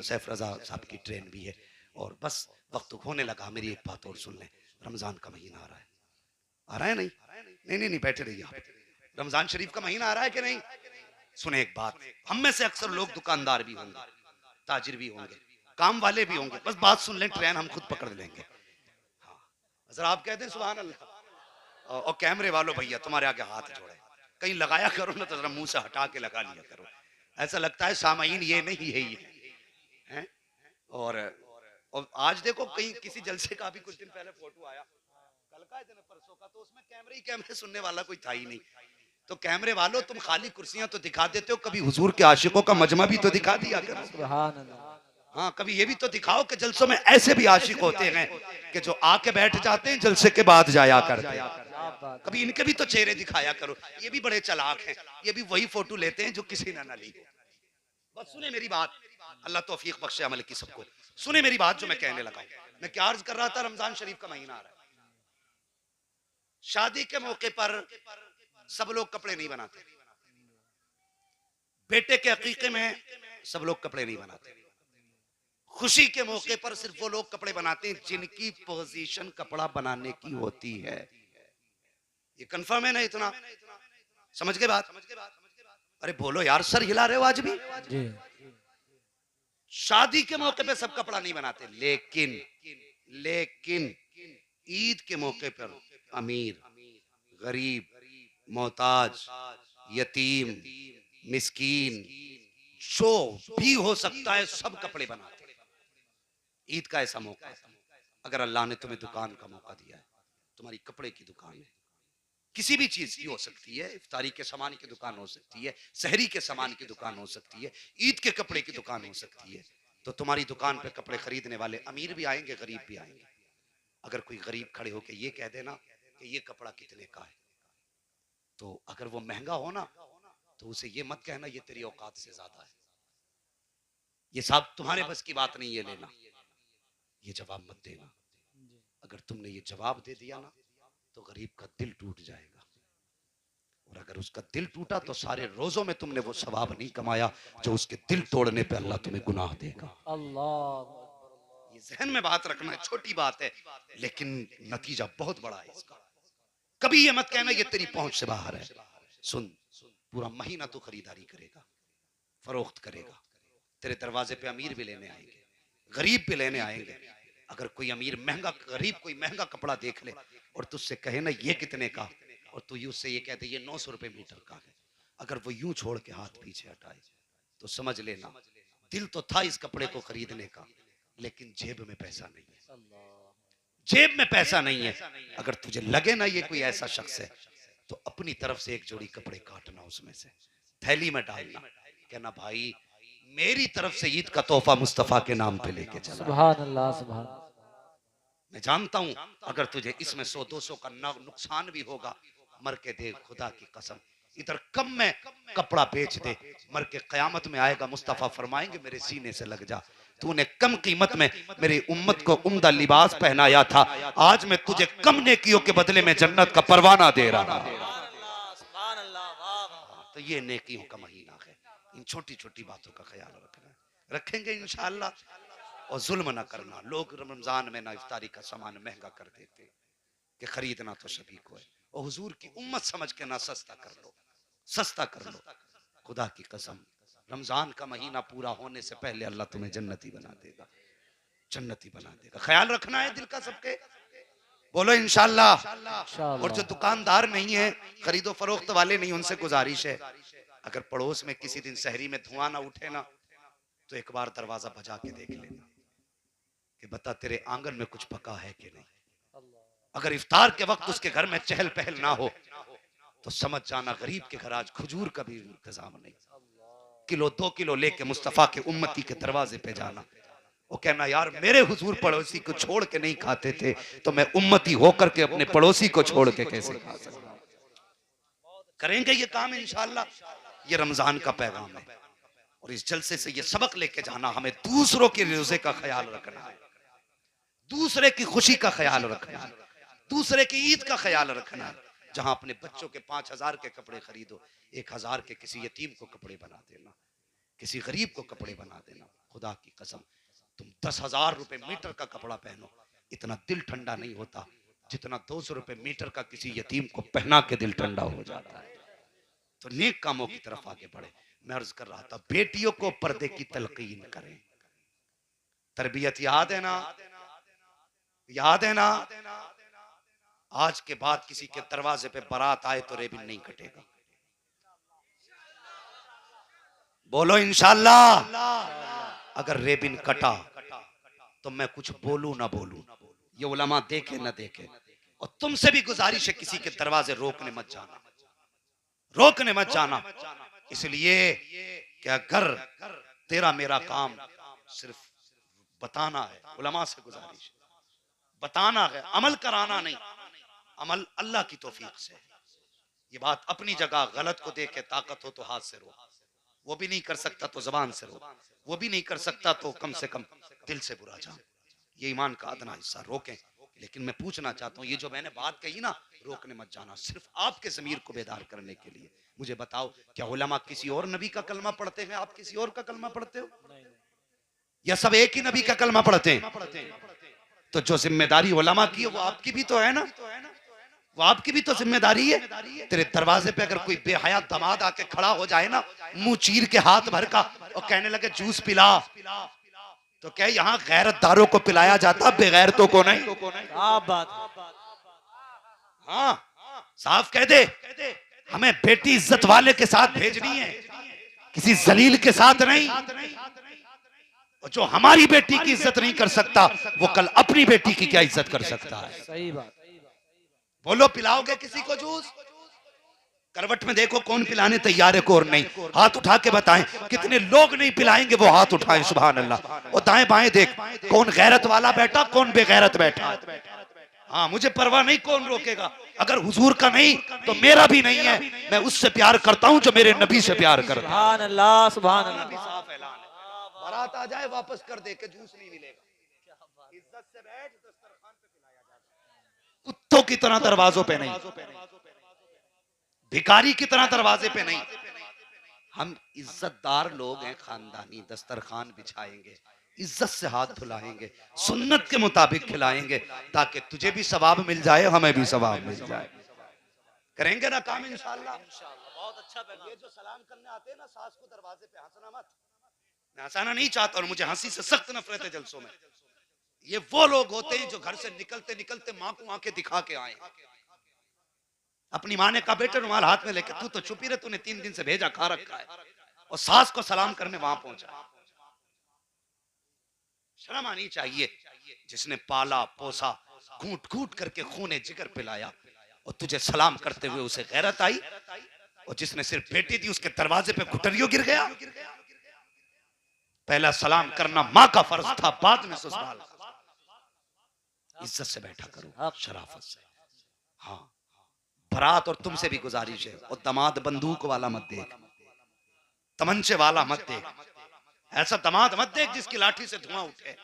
S1: सैफ रजा साहब की ट्रेन भी है और बस वक्त होने लगा। मेरी एक बात और सुन लें, रमजान का महीना आ रहा है, आ रहा है नहीं नहीं नहीं, नहीं बैठे रहिए आप। रमजान शरीफ का महीना आ रहा है कि नहीं? सुने एक बात, हम में से अक्सर लोग दुकानदार भी होंगे, ताजिर भी होंगे, काम वाले भी होंगे, बस बात सुन लें, ट्रेन हम खुद पकड़ लेंगे। हाँ, जरा आप कहते हैं सुभान अल्लाह। और कैमरे वालों भैया तुम्हारे आगे हाथ जोड़े, कहीं लगाया करो ना तो जरा मुंह से हटा के लगा लिया करो, ऐसा लगता है सामाईन ये नहीं है ये है। और आज देखो कहीं किसी जलसे का भी कुछ दिन पहले फोटो आया, कल का दिन परसों का, तो उसमें कैमरे ही कैमरे, सुनने वाला कोई था ही नहीं। तो कैमरे वालों तुम खाली कुर्सियां तो दिखा देते हो, कभी हुजूर के आशिकों का मजमा भी तो दिखा दिया करो।
S3: सुभान अल्लाह।
S1: हाँ, कभी ये भी तो दिखाओ कि जलसों में ऐसे भी आशिक होते हैं कि जो आके बैठ जाते हैं जलसे के बाद जाया करते हैं। कभी इनके भी तो चेहरे दिखाया करो, ये भी बड़े चालाक हैं, ये भी वही फोटो लेते हैं जो किसी ने ना ली। बस सुने मेरी बात, अल्लाह तौफीक बख्शे अमल की सबको। सुने मेरी बात जो मैं कहने लगा हूं। मैं क्या अर्ज कर रहा था, रमजान शरीफ का महीना आ रहा है, शादी के मौके पर सब लोग कपड़े नहीं बनाते, बेटे के अकीके में सब लोग कपड़े नहीं बनाते, खुशी के मौके पर सिर्फ वो लोग कपड़े बनाते हैं जिनकी पोजीशन कपड़ा बनाने की होती है। ये कंफर्म है ना? इतना समझ के बात? अरे बोलो यार, सर हिला रहे हो आज भी। शादी के मौके पे सब कपड़ा नहीं बनाते, लेकिन ईद के मौके पर अमीर, गरीब, मोहताज, यतीम, मिस्कीन, जो भी हो सकता है सब कपड़े बनाते हैं। ईद का ऐसा मौका, अगर अल्लाह ने तुम्हें दुकान का मौका दिया है, तुम्हारी कपड़े की दुकान है, किसी भी चीज की हो सकती है, इफ्तारी के सामान की दुकान हो सकती है, सहरी के सामान की दुकान हो सकती है, ईद के कपड़े की दुकान हो सकती है, तो तुम्हारी दुकान पे कपड़े खरीदने वाले अमीर भी आएंगे, गरीब भी आएंगे। अगर कोई गरीब खड़े होके ये कह देना कि ये कपड़ा कितने का है, तो अगर वो महंगा हो ना तो उसे ये मत कहना ये तेरी औकात से ज्यादा है, ये साहब तुम्हारे बस की बात नहीं है लेना, ये जवाब मत देना। अगर तुमने ये जवाब दे दिया ना तो गरीब का दिल टूट जाएगा, और अगर उसका दिल टूटा तो सारे रोजों में तुमने वो सवाब नहीं कमाया जो उसके दिल तोड़ने पे अल्लाह तुम्हें गुनाह देगा।
S3: अल्लाह,
S1: ये जहन में बात रखना है, छोटी बात है लेकिन नतीजा बहुत बड़ा है इसका। कभी ये मत कहना ये तेरी पहुंच से बाहर है। सुन, पूरा महीना तू खरीदारी करेगा, फरोख्त करेगा, तेरे दरवाजे पे अमीर भी लेने आएंगे, गरीब भी लेने आएंगे। अगर कोई अमीर महंगा, गरीब कोई महंगा कपड़ा देख ले और तुझसे कहे ना ये कितने का, और तू यूं से ये कहते ये 900 रुपए मीटर का है, अगर वो यूं छोड़ के हाथ पीछे हटाए तो समझ लेना दिल तो था इस कपड़े को खरीदने का, लेकिन जेब में पैसा नहीं है, जेब में पैसा नहीं है। अगर तुझे लगे ना ये कोई ऐसा शख्स है तो अपनी तरफ से एक जोड़ी कपड़े काटना, उसमें से थैली में डालना, कहना भाई मेरी तरफ से ईद का तोहफा मुस्तफा के नाम पे लेके चला।
S3: सुभान अल्लाह, सुभान।
S1: मैं जानता हूं अगर तुझे इसमें 100-200 का नुकसान भी होगा, मर के दे खुदा की कसम, इधर कम में कपड़ा बेच दे, मर के कयामत में आएगा मुस्तफा फरमाएंगे मेरे सीने से लग जा, तूने कम कीमत में मेरी उम्मत को उम्दा लिबास पहनाया था, आज मैं तुझे कम नेकियों के बदले में जन्नत का परवाना दे रहा हूं। तो ये नेकियों का महीना है, इन छोटी छोटी बातों का ख्याल रखना, रखेंगे इंशाअल्लाह। और जुल्म ना करना, लोग रमजान में ना इफ्तारी का सामान महंगा कर देते कि खरीदना तो सभी को है, और हुजूर की उम्मत समझ के ना सस्ता कर लो, सस्ता कर लो। खुदा की कसम रमजान का महीना पूरा होने से पहले अल्लाह तुम्हें जन्नती बना देगा, जन्नती बना देगा। ख्याल रखना है दिल का सबके, बोलो इंशाअल्लाह। और जो दुकानदार नहीं है, खरीदो फरोख्त वाले नहीं, उनसे गुजारिश है अगर पड़ोस में किसी दिन शहरी में धुआं ना उठे ना तो एक बार दरवाजा बजा के देख लेना कि बता तेरे आंगन में कुछ पका है कि नहीं। अगर इफ्तार के वक्त उसके घर में चहल पहल ना हो तो समझ जाना गरीब के घर आज खजूर का भी इंतजाम नहीं। किलो 2 किलो लेके मुस्तफा के उम्मती के दरवाजे पे जाना, वो कहना यार मेरे हुजूर पड़ोसी को छोड़ के नहीं खाते थे तो मैं उम्मती होकर के अपने पड़ोसी को छोड़ के कैसे खा सकता। करेंगे ये काम इंशाअल्लाह। ये रमजान का पैगाम है और इस जलसे से ये सबक लेके जाना, हमें दूसरों के रोजे का ख्याल रखना है, दूसरे की खुशी का ख्याल रखना है, दूसरे की ईद का ख्याल रखना है। जहां अपने बच्चों के 5000 के कपड़े खरीदो, 1000 के किसी यतीम को कपड़े बना देना, किसी गरीब को कपड़े बना देना। खुदा की कसम तुम 10,000 रुपए मीटर का कपड़ा पहनो, इतना दिल ठंडा नहीं होता जितना 200 रुपए मीटर का किसी यतीम को पहना के दिल ठंडा हो जाता है। तो नेक कामों की तरफ आगे बढ़े। मैं अर्ज कर रहा था बेटियों को पर्दे की तलकीन करें, तरबियत याद है ना, याद है ना। आज के बाद किसी के दरवाजे पे बारात आए तो रेबिन नहीं कटेगा, बोलो इंशाअल्लाह। अगर रेबिन कटा तो मैं कुछ बोलूं ना बोलूं, ये उलमा देखे ना देखे। और तुमसे भी गुजारिश है किसी के दरवाजे रोकने मत जाना, रोकने मत जाना। इसलिए कि अगर तेरा मेरा काम सिर्फ बताना है, उलमा से गुजारिश बताना है, अमल कराना नहीं। अमल अल्लाह की तौफीक से। ये बात अपनी जगह, गलत को देख के ताकत हो तो हाथ से रो, वो भी नहीं कर सकता तो जबान से रो, वो भी नहीं कर सकता तो कम से कम दिल से बुरा जान। ये ईमान का अदना हिस्सा, रोकें। लेकिन मैं पूछना चाहता हूँ ये जो मैंने बात कही ना, रोकने मत जाना, सिर्फ आपके ज़मीर को बेदार करने के लिए। मुझे बताओ क्या उलमा किसी और नबी का कलमा पढ़ते हैं, आप किसी और का कलमा पढ़ते हो, या सब एक ही नबी का कलमा पढ़ते हैं? तो जो जिम्मेदारी उलमा की है वो आपकी भी तो है ना, वो आपकी भी तो जिम्मेदारी है। तेरे दरवाजे पे अगर कोई बेहया दामाद आके खड़ा हो जाए ना, मुंह चीर के हाथ भर का, और कहने लगे जूस पिला, तो क्या यहाँ गैरतदारों को पिलाया जाता, बेगैरतों को नहीं?
S3: आप बात,
S1: हाँ साफ कह दे, हमें बेटी इज्जत वाले के साथ भेजनी है, किसी जलील के साथ नहीं। और जो हमारी बेटी की इज्जत नहीं कर सकता वो कल अपनी बेटी की क्या इज्जत कर सकता है?
S3: सही बात।
S1: बोलो पिलाओगे किसी को जूस? करवट में देखो कौन पिलाने तैयार है कौन नहीं, हाथ उठा के बताएं कितने लोग नहीं पिलाएंगे, वो हाथ उठाएं सुभान अल्लाह। और दाएं बाएं देख कौन गैरत वाला बैठा कौन बेगैरत बैठा। हाँ मुझे परवाह नहीं कौन रोकेगा, अगर हुजूर का नहीं तो मेरा भी नहीं है, मैं उससे प्यार करता हूं जो मेरे नबी से प्यार करता है।
S3: सुभान अल्लाह, सुभान अल्लाह।
S1: साफ ऐलान है, बारात आ जाए वापस कर दे के जूस नहीं मिलेगा, इज्जत से बैठ दस्तरखान पे पिलाया जाएगा, कुत्तों की तरह दरवाजों पे नहीं, भिखारी की तरह दरवाजे पे नहीं। हम इज्जतदार लोग हैं, खानदानी, दस्तरखान बिछाएंगे, इज्जत से हाथ धुलाएंगे, सुन्नत के मुताबिक खिलाएंगे, ताकि तुझे भी सवाब मिल जाए, हमें भी सवाब मिल जाए। करेंगे ना काम इंशाअल्लाह।
S3: बहुत अच्छा पैगाम।
S1: ये जो सलाम करने आते हैं ना सास को दरवाजे पे, हंसना मत। मैं हंसाना नहीं चाहता और मुझे हंसी से सख्त नफरत है जलसों में। ये वो लोग होते हैं जो घर से निकलते निकलते माँ को आंखें दिखा के आए। अपनी माँ ने कहा बेटे रुमाल हाथ में लेके तू तो छुपी रहे, तूने 3 दिन से भेजा खा रखा है, और सास को सलाम करने वहां पहुंचा। शर्म आनी चाहिए। जिसने पाला पोसा, घूट घूट करके खूने जिगर पिलाया, और तुझे सलाम करते हुए उसे गैरत आई। और जिसने सिर्फ बेटी दी उसके दरवाजे पे घुटरियों गिर गया। पहला सलाम करना माँ का फर्ज था, बाद में ससुराल। इज्जत से बैठा करो, शराफत से। हाँ, बारात और तुमसे भी गुजारिश है, और दामाद बंदूक वाला मत देख, तमंचे वाला मत देख। ऐसा दामाद मत देख जिसकी लाठी से धुआं उठे।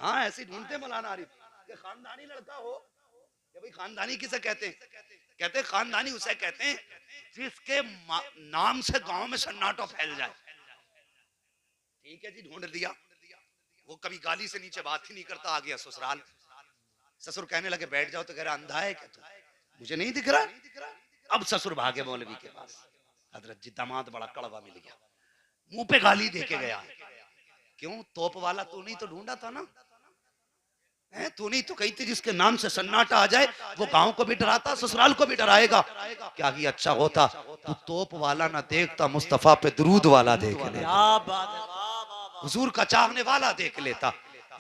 S1: हाँ, ऐसी ढूंढते मौलाना आरिफ कि खानदानी लड़का हो। कि भाई खानदानी किसे कहते हैं? कहते हैं खानदानी उसे कहते हैं जिसके नाम से गांव में सन्नाटा फैल जाए। ठीक है जी, ढूंढ दिया। वो कभी गाली से नीचे बात ही नहीं करता, आ गया ससुराल। ससुर कहने लगे बैठ जाओ, तो कह रहा अंधा है क्या तू, मुझे नहीं दिख रहा। अब ससुर भागे मौलवी के पास, हजरत जी दामाद बड़ा कड़वा मिल गया, मुंह पे गाली देके गया। क्यों? तोप वाला तू नहीं तो ढूंढा था ना, तू नहीं तो कही थी जिसके नाम से सन्नाटा आ जाए वो गांव को भी डराता, ससुराल को भी डराएगा। क्या ही अच्छा होता तू तोप वाला ना देखता, मुस्तफा पे दरूद वाला देख लेता, हुजूर का चाहने वाला देख लेता।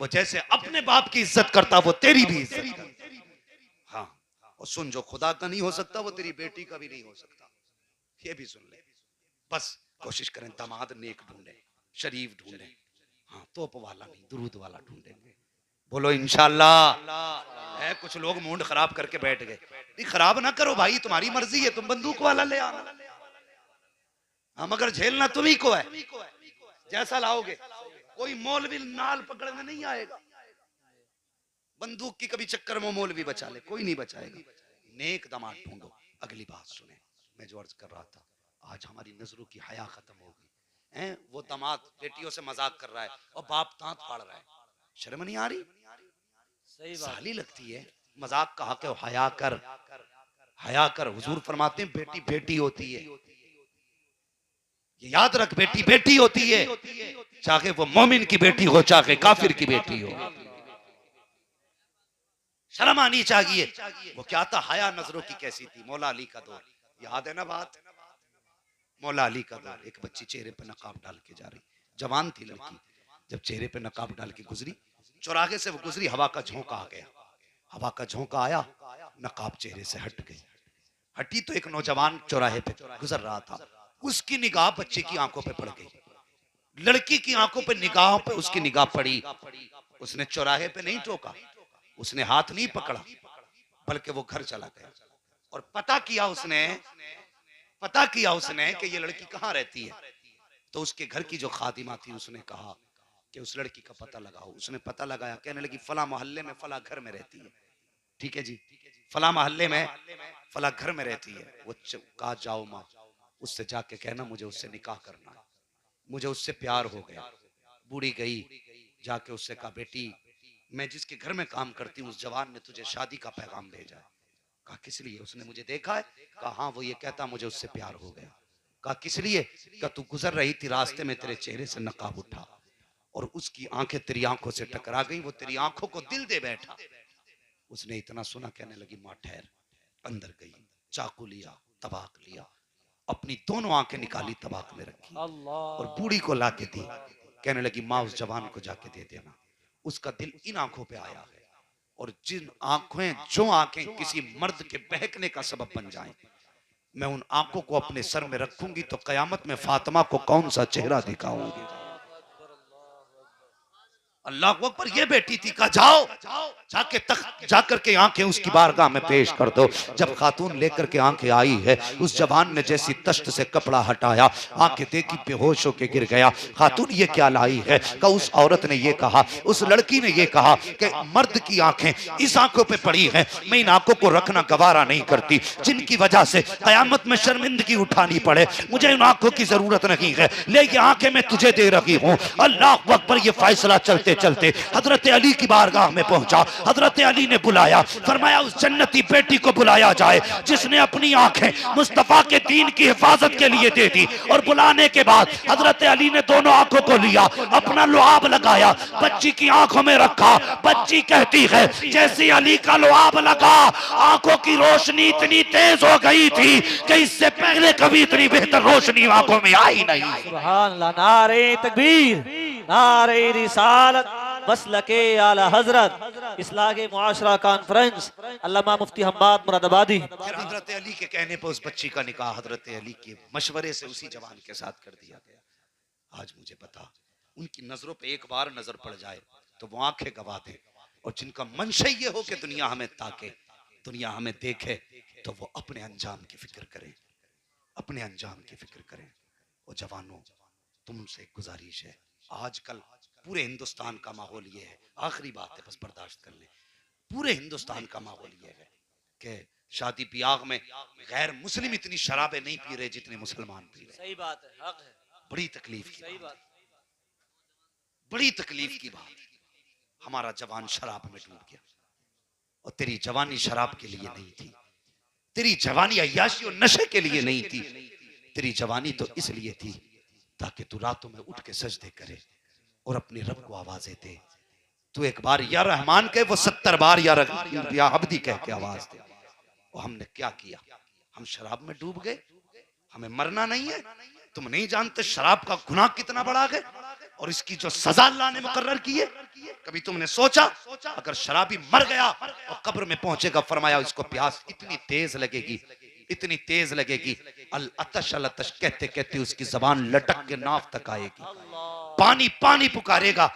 S1: वो जैसे अपने बाप की इज्जत करता, वो तेरी भी इज्जत करता। हाँ, और सुन, जो खुदा का नहीं हो सकता वो तेरी बेटी का भी नहीं हो सकता, ये भी सुन ले। बस कोशिश करें दामाद नेक ढूंढे, शरीफ ढूंढे। हाँ, तोप वाला नहीं, दरूद वाला ढूंढेंगे। बोलो इंशाल्लाह। है कुछ लोग मूड खराब करके बैठ गए। नहीं, खराब ना करो भाई, तुम्हारी मर्जी है, तुम बंदूक वाला ले आना, हम अगर झेलना तुम्ही को है, जैसा लाओगे। कोई मौलवी नाल पकड़ने नहीं आएगा। बंदूक की कभी चक्कर में मौलवी बचा ले, कोई नहीं बचाएगा। नेक दामाद ढूंढो। अगली बात सुने, मैं जो अर्ज कर रहा था, आज हमारी नजरों की हया खत्म हो गई है। वो दामाद बेटियों से मजाक कर रहा है और बाप दांत फाड़ रहा है, शर्म नहीं आ रही? सही बात। साली लगती है, मजाक कहा के हया कर, हया कर। हुजूर फरमाते हैं बेटी बेटी होती है, ये याद रख, बेटी बेटी होती है, चाहे वो मोमिन की बेटी हो चाहे काफिर की बेटी हो। शर्म आनी चाहिए। वो क्या था, हया नजरों की कैसी थी। मौला अली का दौर याद है ना बात? मौला अली का दौर, एक बच्ची चेहरे पे नकाब डाल के जा रही, जवान थी लड़की। जब चेहरे पे नकाब डाल के गुजरी, चौराहे से वो गुजरी, हवा का झोंका आ गया। हवा का झोंका आया, नकाब चेहरे से हट गई। हटी तो एक नौजवान चौराहे पे गुजर रहा था, उसकी निगाह बच्चे की आंखों पे पड़ गई। लड़की की आंखों पे निगाहों पे उसकी निगाह पड़ी। उसने चौराहे पे नहीं टोका, उसने हाथ नहीं पकड़ा, बल्कि वो घर चला गया और पता किया उसने कि ये लड़की कहाँ रहती है। तो उसके घर की जो खादिमा थी उसने कहा कि उस लड़की का पता लगाओ। उसने पता लगाया, कहने लगी फला मोहल्ले में फला घर में रहती है। ठीक है जी, फला मोहल्ले में फला घर में रहती है। वो कहा जाओ माँ, उससे जाके कहना मुझे उससे निकाह करना है, मुझे उससे प्यार हो गया। बूढ़ी गई, जाके उससे कहा बेटी मैं जिसके घर में काम करती हूँ उस जवान ने तुझे शादी का पैगाम भेजा है। कहा किस लिए? उसने मुझे देखा है। कहा हाँ, वो ये कहता मुझे उससे प्यार हो गया। कहा किस लिए? कहा तू गुजर रही थी, रास्ते में तेरे चेहरे से नकाब उठा और उसकी आंखें तेरी आंखों से टकरा गई, वो तेरी आंखों को दिल दे बैठा। उसने इतना सुना, कहने लगी माँ ठहर। अंदर गई, चाकू लिया, तबाक लिया, अपनी दोनों आंखें निकाली, तबाक में रखी और बूढ़ी को ला के दी। कहने लगी माँ उस जवान को जाके दे देना, उसका दिल इन आंखों पे आया है। और जो आंखें किसी मर्द के बहकने का सबब बन जाएं, मैं उन आंखों को अपने सर में रखूंगी तो कयामत में फातिमा को कौन सा चेहरा दिखाऊंगी। अल्लाह अकबर, ये बेटी थी, कहा जाओ जाके तख्त जाकर के आंखें उसकी बारगाह में पेश कर दो। जब खातून लेकर के आंखें आई है, उस जवान ने जैसी तश्त से कपड़ा हटाया, आंखें देखी, बेहोश होके गिर गया। खातून ये क्या लाई है? कहा उस औरत ने ये कहा, उस लड़की ने ये कहा कि मर्द की आंखें इस आंखों पे पड़ी हैं, मैं इन आंखों को रखना गवारा नहीं करती, जिनकी वजह से कयामत में शर्मिंदगी उठानी पड़े, मुझे इन आंखों की जरूरत नहीं है, ले ये आंखें मैं तुझे दे रही हूँ। अल्लाह अकबर, ये फैसला चलते चलते हजरत अली की बारगाह में पहुंचा। हजरत अली ने बुलाया, फरमाया उस जन्नती बेटी को बुलाया जाए जिसने अपनी आंखें मुस्तफा के दीन की हिफाजत के लिए दे दी। और बुलाने के बाद हजरत अली ने दोनों आंखों को लिया, अपना लुआब लगाया, बच्ची की आंखों में रखा। बच्ची कहती है जैसे अली का लुआब लगा, आंखों की रोशनी इतनी तेज हो गई थी कि इससे पहले कभी इतनी बेहतर रोशनी आंखों में आई नहीं।
S3: सुभान अल्लाह, नारे तकबीर, नारे रिसालत, मसलके आला हजरत, इस्लाह मुआशरा कॉन्फ्रेंस, अल्लामा मुफ्ती हम्माद मुरादाबादी।
S1: फिर हजरत अली के कहने पर उस बच्ची का निकाह हजरत अली के मशवरे से उसी जवान के साथ कर दिया गया। आज मुझे बता, उनकी नजरों पे एक बार नजर पड़ जाए तो वो आंखें गवा दे, और जिनका मंशा ये हो कि दुनिया हमें ताके, दुनिया हमें देखे, तो वो अपने अंजाम की फिक्र करें, अपने अंजाम की फिक्र करें। और जवानों, तुमसे गुजारिश है, आजकल पूरे हिंदुस्तान का माहौल ये है, आखिरी बात है, बस बर्दाश्त कर ले, पूरे हिंदुस्तान का माहौल ये है कि शादी ब्याह में गैर मुस्लिम इतनी शराबें नहीं पी रहे जितने मुसलमान पी रहे।
S3: सही बात है, हक है,
S1: बड़ी तकलीफ की
S3: सही
S1: बात,
S3: बात।
S1: बड़ी तकलीफ की बात। हमारा जवान शराब में डूब गया, और तेरी जवानी शराब के लिए नहीं थी, तेरी जवानी अय्याशी और नशे के लिए नहीं थी, तेरी जवानी तो इसलिए थी ताकि तू रातों में उठ के सजदे करे और अपने रब को आवाजें दे। तू एक बार या रहमान कहे, वो 70 बार या अब्दी कह के आवाज दे। और हमने क्या किया? हम शराब में डूब गए, हमें मरना नहीं है। तुम नहीं जानते शराब का गुनाह कितना बड़ा है और इसकी जो सजा अल्लाह ने मुकर्रर की है। कभी तुमने सोचा अगर शराबी मर गया और कब्र में पहुंचेगा, फरमाया इसको प्यास इतनी तेज लगेगी, इतनी तेज लगेगी, अल अतश कहते कहते उसकी जबान लटक के नाफ तक आएगी, पानी पानी पुकारेगा।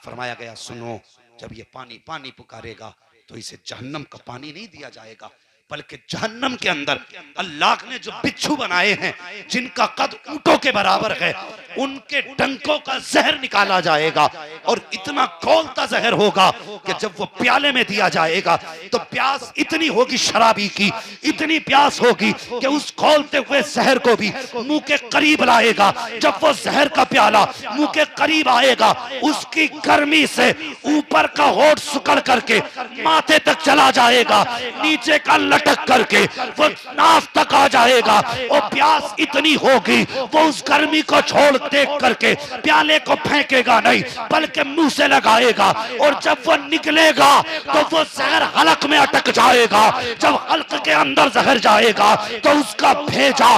S1: फरमाया गया सुनो, जब ये पानी पानी पुकारेगा तो इसे जहन्नम का पानी नहीं दिया जाएगा, बल्कि जहन्नम के अंदर अल्लाह ने जो बिच्छू बनाए हैं जिनका कद ऊंटों के बराबर है, उनके डंकों का जहर निकाला जाएगा। और इतना खौलता जहर होगा कि जब वो प्याले में दिया जाएगा तो प्यास इतनी होगी शराबी की, इतनी प्यास होगी कि उस खौलते हुए जहर को भी मुंह के करीब लाएगा। जब वो जहर का प्याला मुंह के करीब आएगा, उसकी गर्मी से ऊपर का होठ सुकड़ करके माथे तक चला जाएगा, नीचे का लटक करके वो नाफ तक आ जाएगा। और प्यास इतनी होगी वो उस गर्मी को छोड़ देख करके प्याले को फेंकेगा नहीं, बल्कि मुंह से लगाएगा। और जब वो निकलेगा तो वो जहर हलक में अटक जाएगा। जब हलक के अंदर जहर जाएगा तो उसका भेजा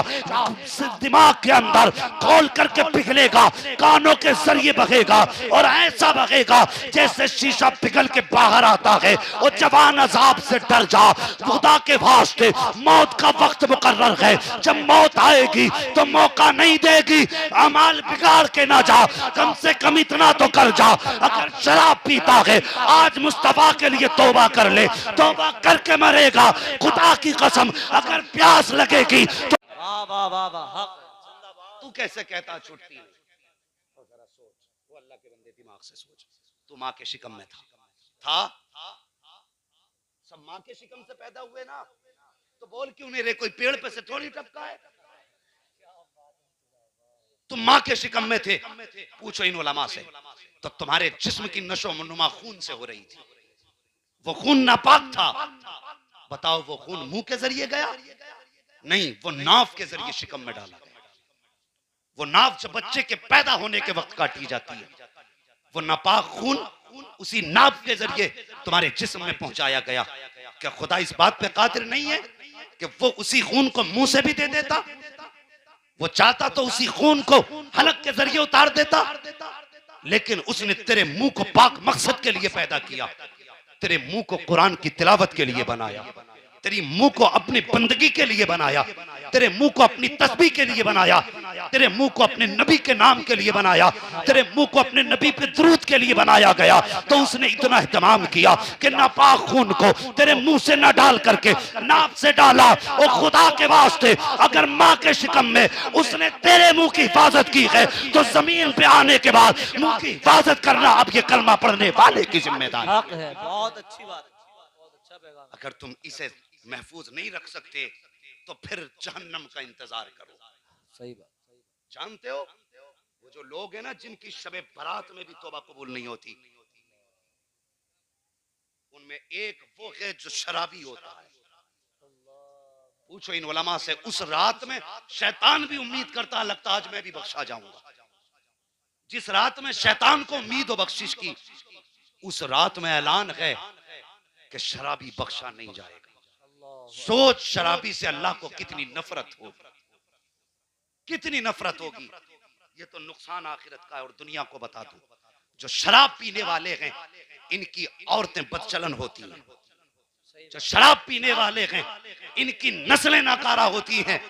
S1: दिमाग के अंदर खोल करके पिघलेगा, कानों के जरिए बहेगा, और ऐसा बहेगा जैसे शीशा पिघल के बाहर आता है। और जवान अजाब से डर जा, खुदा के वास्ते मौत का वक्त मुकर्रर है। जब मौत आएगी तो मौका नहीं देगी, अमाल बिगाड़ के ना जा, कम से कम इतना तो कर जा। अगर शराब पीता है आज मुस्तफा के लिए तौबा कर ले, तौबा करके मरेगा। खुदा की कसम अगर प्यास लगेगी तो
S3: वाह वाह वाह वाह, हक।
S1: तू कैसे कहता छुट्टी? जरा सोच, वो अल्लाह के बंदे दिमाग से सोच। तू माँ के शिकम में था? सब माँ के शिकम से पैदा हुए ना, तो बोल क्यों नहीं रे? कोई पेड़ पे से थोड़ी टपका है। तुम माँ के शिकम में थे, पूछो इन उलमा से, तो तुम्हारे जिस्म की नशो नुमा खून से हो रही थी, वो खून नापाक था। बताओ वो खून मुंह के जरिए गया? नहीं, वो नाफ के जरिए शिकम में डाला गया। वो नाफ जब बच्चे के पैदा होने के वक्त काटी जाती है, वो नापाक खून उसी नाफ के जरिए तुम्हारे जिस्म में पहुंचाया गया। क्या खुदा इस बात पे कादिर नहीं है कि वो उसी खून को मुंह से भी दे देता? वो चाहता तो उसी खून को हलक के जरिए उतार देता, लेकिन उसने तेरे मुंह को पाक मकसद के लिए पैदा किया, तेरे मुंह को कुरान की तिलावत के लिए बनाया, तेरी मुंह को अपनी बंदगी के लिए बनाया, तेरे मुंह को अपनी तस्बीह के लिए बनाया, तेरे मुंह को अपने नबी के नाम के लिए बनाया, तेरे मुंह को अपने नबी पे दुरूद के लिए बनाया गया, तो उसने इतना एहतमाम किया कि नापाक खून को तेरे मुंह से न डाल करके नाप से डाला। और खुदा के वास्ते अगर माँ के शिकम में उसने तेरे मुंह की हिफाजत की है तो जमीन पे आने के बाद मुंह की हिफाजत करना अब ये कलमा पढ़ने वाले की जिम्मेदारी
S3: हक है। बहुत अच्छी बात, बहुत अच्छा पैगाम।
S1: अगर तुम इसे महफूज नहीं रख सकते तो फिर जहन्नम का इंतजार करो।
S3: सही बात।
S1: जानते हो वो जो लोग हैं ना जिनकी शबे बारात में भी तौबा कबूल नहीं होती, उनमें एक वो है जो शराबी होता है। पूछो इन उलमा से, उस रात में शैतान भी उम्मीद करता है लगता आज मैं भी बख्शा जाऊंगा। जिस रात में शैतान को उम्मीद हो बख्शिश की, उस रात में ऐलान है कि शराबी बख्शा नहीं जाएगा। सोच शराबी से अल्लाह को कितनी नफरत होगी, कितनी नफरत होगी। ये तो नुकसान आखिरत का है। और दुनिया को बता दूं, जो शराब पीने वाले हैं इनकी औरतें बदचलन होती हैं, जो शराब पीने वाले हैं इनकी नस्लें नाकारा होती हैं,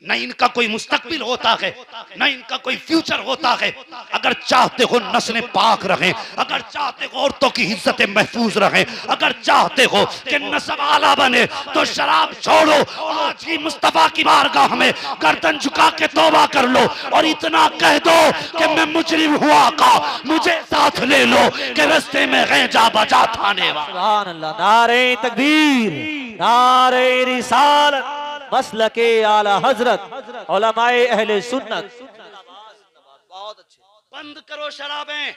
S1: न इनका कोई मुस्तकबिल होता है, न इनका कोई फ्यूचर होता है। अगर चाहते हो नस्लें पाक रहें, अगर चाहते हो औरतों की इज्जतें महफूज रहें, अगर चाहते हो कि नस्ब आला बने, तो शराब छोड़ो। आज ही मुस्तफा की बारगाह में गर्दन झुका के तौबा कर लो और इतना कह दो कि मैं मुजरिम हुआ का मुझे साथ ले लो कि रास्ते में गए जा बजा थाने वाला।
S3: सुभान अल्लाह। नारे तकबीर, नारे रिसालत, मसलके आला हजरत, उलमाए अहले सुन्नत। बहुत अच्छे।
S1: बंद करो शराबें।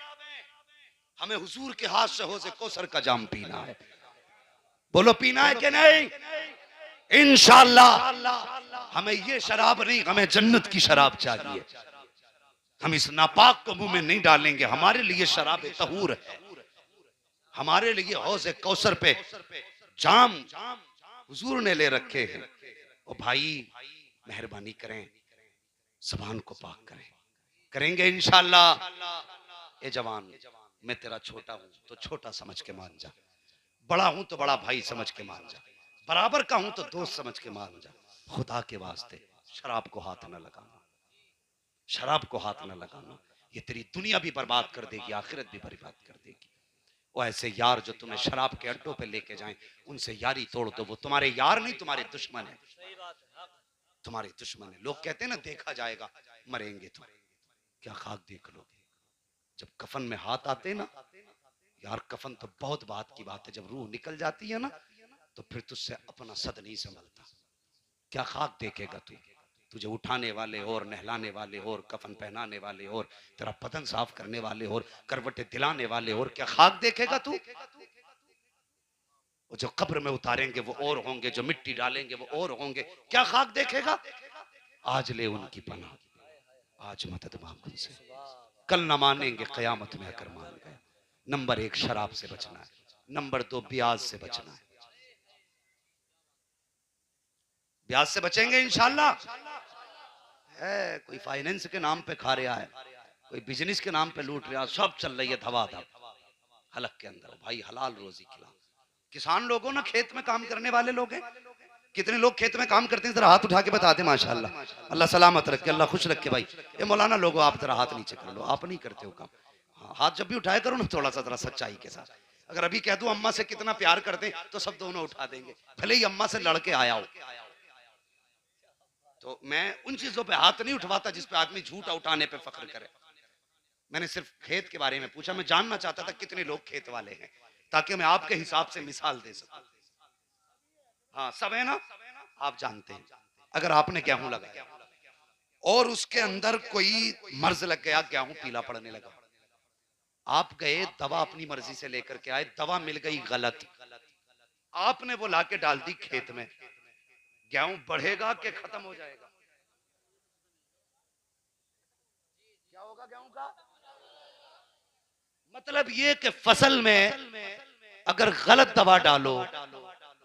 S1: हमें हुजूर के हाथ से हौज़े कौसर का जाम पीना है। बोलो पीना है कि नहीं? इंशाअल्लाह हमें ये शराब नहीं, हमें जन्नत की शराब चाहिए। हम इस नापाक को मुंह में नहीं डालेंगे। हमारे लिए शराब तहूर है, हमारे लिए हौज़े कौसर पे जाम हुजूर ने ले रखे हैं। ओ भाई मेहरबानी करें, ज़बान को पाक करें। करेंगे इंशाअल्लाह। ए जवान, मैं तेरा छोटा हूं तो छोटा समझ के मान जा, बड़ा हूं तो बड़ा भाई समझ के मान जा, बराबर का हूं तो दोस्त समझ के मान जा। खुदा के वास्ते शराब को हाथ न लगाना, शराब को हाथ न लगाना। ये तेरी दुनिया भी बर्बाद कर देगी, आखिरत भी बर्बाद कर देगी। वो ऐसे यार जो तुम्हें शराब के अड्डों पे लेके जाएं, उनसे यारी तोड़ दो। वो तुम्हारे यार नहीं, तुम्हारे दुश्मन है, तुम्हारे दुश्मन है। लोग कहते हैं ना देखा जाएगा, मरेंगे तो क्या खाक देख लोगे। जब कफन में हाथ आते ना यार, कफन तो बहुत बात की बात है। जब रूह निकल जाती है ना तो फिर तुझसे अपना सद नहीं संभलता। क्या खाक देखेगा तू? तुझे उठाने वाले और नहलाने वाले और कफन पहनाने वाले और तेरा बदन साफ करने वाले और करवटें दिलाने वाले और क्या खाक देखेगा तू? वो जो कब्र में उतारेंगे वो और होंगे, जो मिट्टी डालेंगे वो और होंगे। क्या खाक देखेगा? आज ले उनकी पनाह, आज मदद मांग उनसे। कल न मानेंगे, कयामत में आकर मान गए। नंबर 1 शराब से बचना है, नंबर 2 ब्याज से बचना है। ब्याज से बचेंगे इंशाल्लाह। है कोई फाइनेंस के नाम पे खा रहा है, कोई बिजनेस के नाम पे लूट रहा, सब चल रही है धवाधम हलक के अंदर। भाई हलाल रोजी खिला। किसान लोगों ना, खेत में काम करने वाले लोग हैं। कितने लोग खेत में काम करते हैं जरा हाथ उठा के बता दे। माशाल्लाह, अल्लाह सलामत रखे, अल्लाह खुश रखे। भाई ये मौलाना लोगों, आप जरा हाथ नीचे कर लो, आप नहीं करते हो काम। हाँ, हाथ जब भी उठाया करो ना थोड़ा सा जरा सच्चाई के साथ। अगर अभी कह दूं अम्मा से कितना प्यार करते हैं तो सब दोनों उठा देंगे, भले ही अम्मा से लड़के आया हो। तो मैं उन चीजों पे हाथ नहीं उठवाता जिस पे आदमी झूठा उठाने पे फख्र करे। मैंने सिर्फ खेत के बारे में पूछा। मैं जानना चाहता था कितने लोग खेत वाले हैं, ताकि मैं आपके हिसाब से मिसाल दे सकूं। हाँ सब है ना, आप जानते हैं। अगर आपने गेहूं लगाया और उसके अंदर कोई मर्ज लग गया, गेहूं पीला पड़ने लगा, आप गए दवा अपनी मर्जी से लेकर के आए, दवा मिल गई गलत, आपने वो लाके डाल दी खेत में, गेहूं बढ़ेगा कि खत्म हो जाएगा? क्या होगा गेहूं का? मतलब ये कि फसल में अगर गलत दवा डालो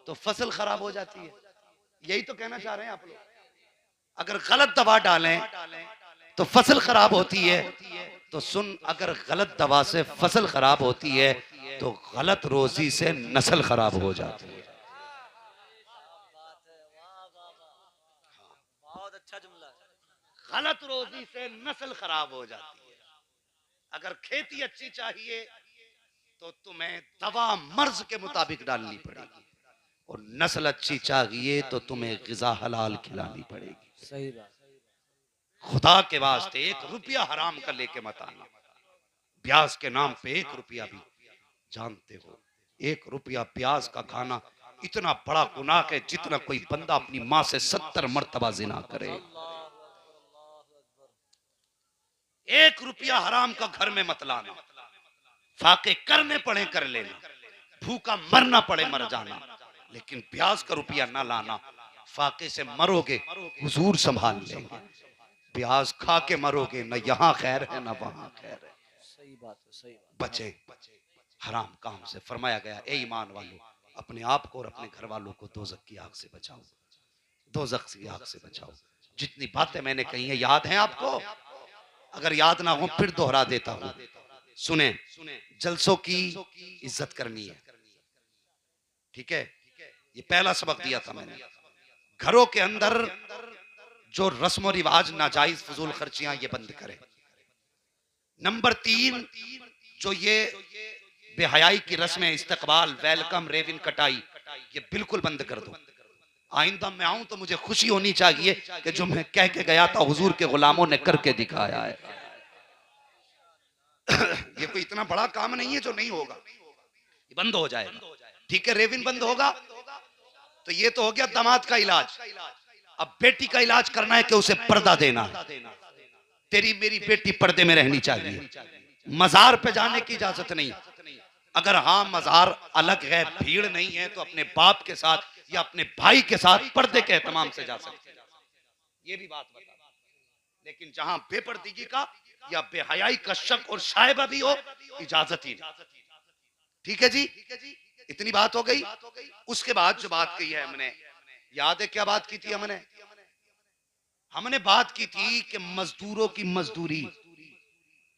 S1: तो फसल खराब हो जाती है। यही तो कहना चाह रहे हैं आप लोग। अगर गलत दवा डालें तो फसल खराब होती है। तो सुन, अगर गलत दवा से फसल खराब होती है तो गलत रोजी से नस्ल खराब हो जाती है। गलत रोजी से नस्ल खराब हो जाती है। अगर खेती अच्छी चाहिए तो तुम्हें दवा मर्ज के मुताबिक डालनी पड़ेगी, और नस्ल अच्छी चाहिए तो तुम्हें गिजा हलाल खिलानी पड़ेगी।
S3: सही बात।
S1: खुदा के वास्ते 1 रुपया हराम का लेके मत आना। ब्याज के नाम पे 1 रुपया भी, जानते हो 1 रुपया ब्याज का खाना इतना बड़ा गुनाह है जितना कोई बंदा अपनी माँ से 70 मर्तबा जिना करे। 1 रुपया हराम का घर में मत लाना। फाके करने पड़े कर लेना, भूखा मरना पड़े मर जाना, लेकिन ब्याज का रुपया ना लाना। फाके से मरोगे हुजूर संभाल लेंगे, ब्याज खा के मरोगे, न यहाँ खैर है न वहां खैर है।
S3: सही बात है, सही बात।
S1: बचे हराम काम से। फरमाया गया ए ईमान वालों, अपने आप को और अपने घर वालों को दोजख की आग से बचाओ, दोजख की आग से बचाओ। जितनी बातें मैंने कही है याद हैं आपको? अगर याद ना हो फिर दोहरा देता हूं। सुने, जलसों की इज्जत करनी है, ठीक है? ये पहला सबक दिया था मैंने। घरों के अंदर जो रस्म रिवाज नाजायज फजूल खर्चियां ये बंद करें। नंबर 3, जो ये बेहयाई की रस्में, इस्तकबाल, वेलकम, रेविन कटाई, ये बिल्कुल बंद कर दो। आइंदा मैं आऊं तो मुझे खुशी होनी चाहिए कि जो मैं कह के गया था हुजूर के गुलामों ने करके दिखाया है। ये कोई इतना बड़ा काम नहीं है जो नहीं होगा, ये बंद हो जाएगा, ठीक है? रेविन बंद होगा तो ये तो हो गया दामाद का इलाज। अब बेटी का इलाज करना है कि उसे पर्दा देना है। तेरी मेरी बेटी पर्दे में रहनी चाहिए, मजार पे जाने की इजाजत नहीं। अगर हाँ मजार अलग है, भीड़ नहीं है, तो अपने बाप के साथ या अपने भाई के साथ पर्दे के एहतमाम से जा सकते हैं, ये भी बात बता। लेकिन जहां बेपर्दगी का या बेहयाई का शक और शायबा भी हो, इजाजत ही नहीं। ठीक है जी, इतनी बात हो गई। उसके बाद जो बात कही है हमने, याद है क्या बात की थी हमने? हमने बात की थी कि मजदूरों की मजदूरी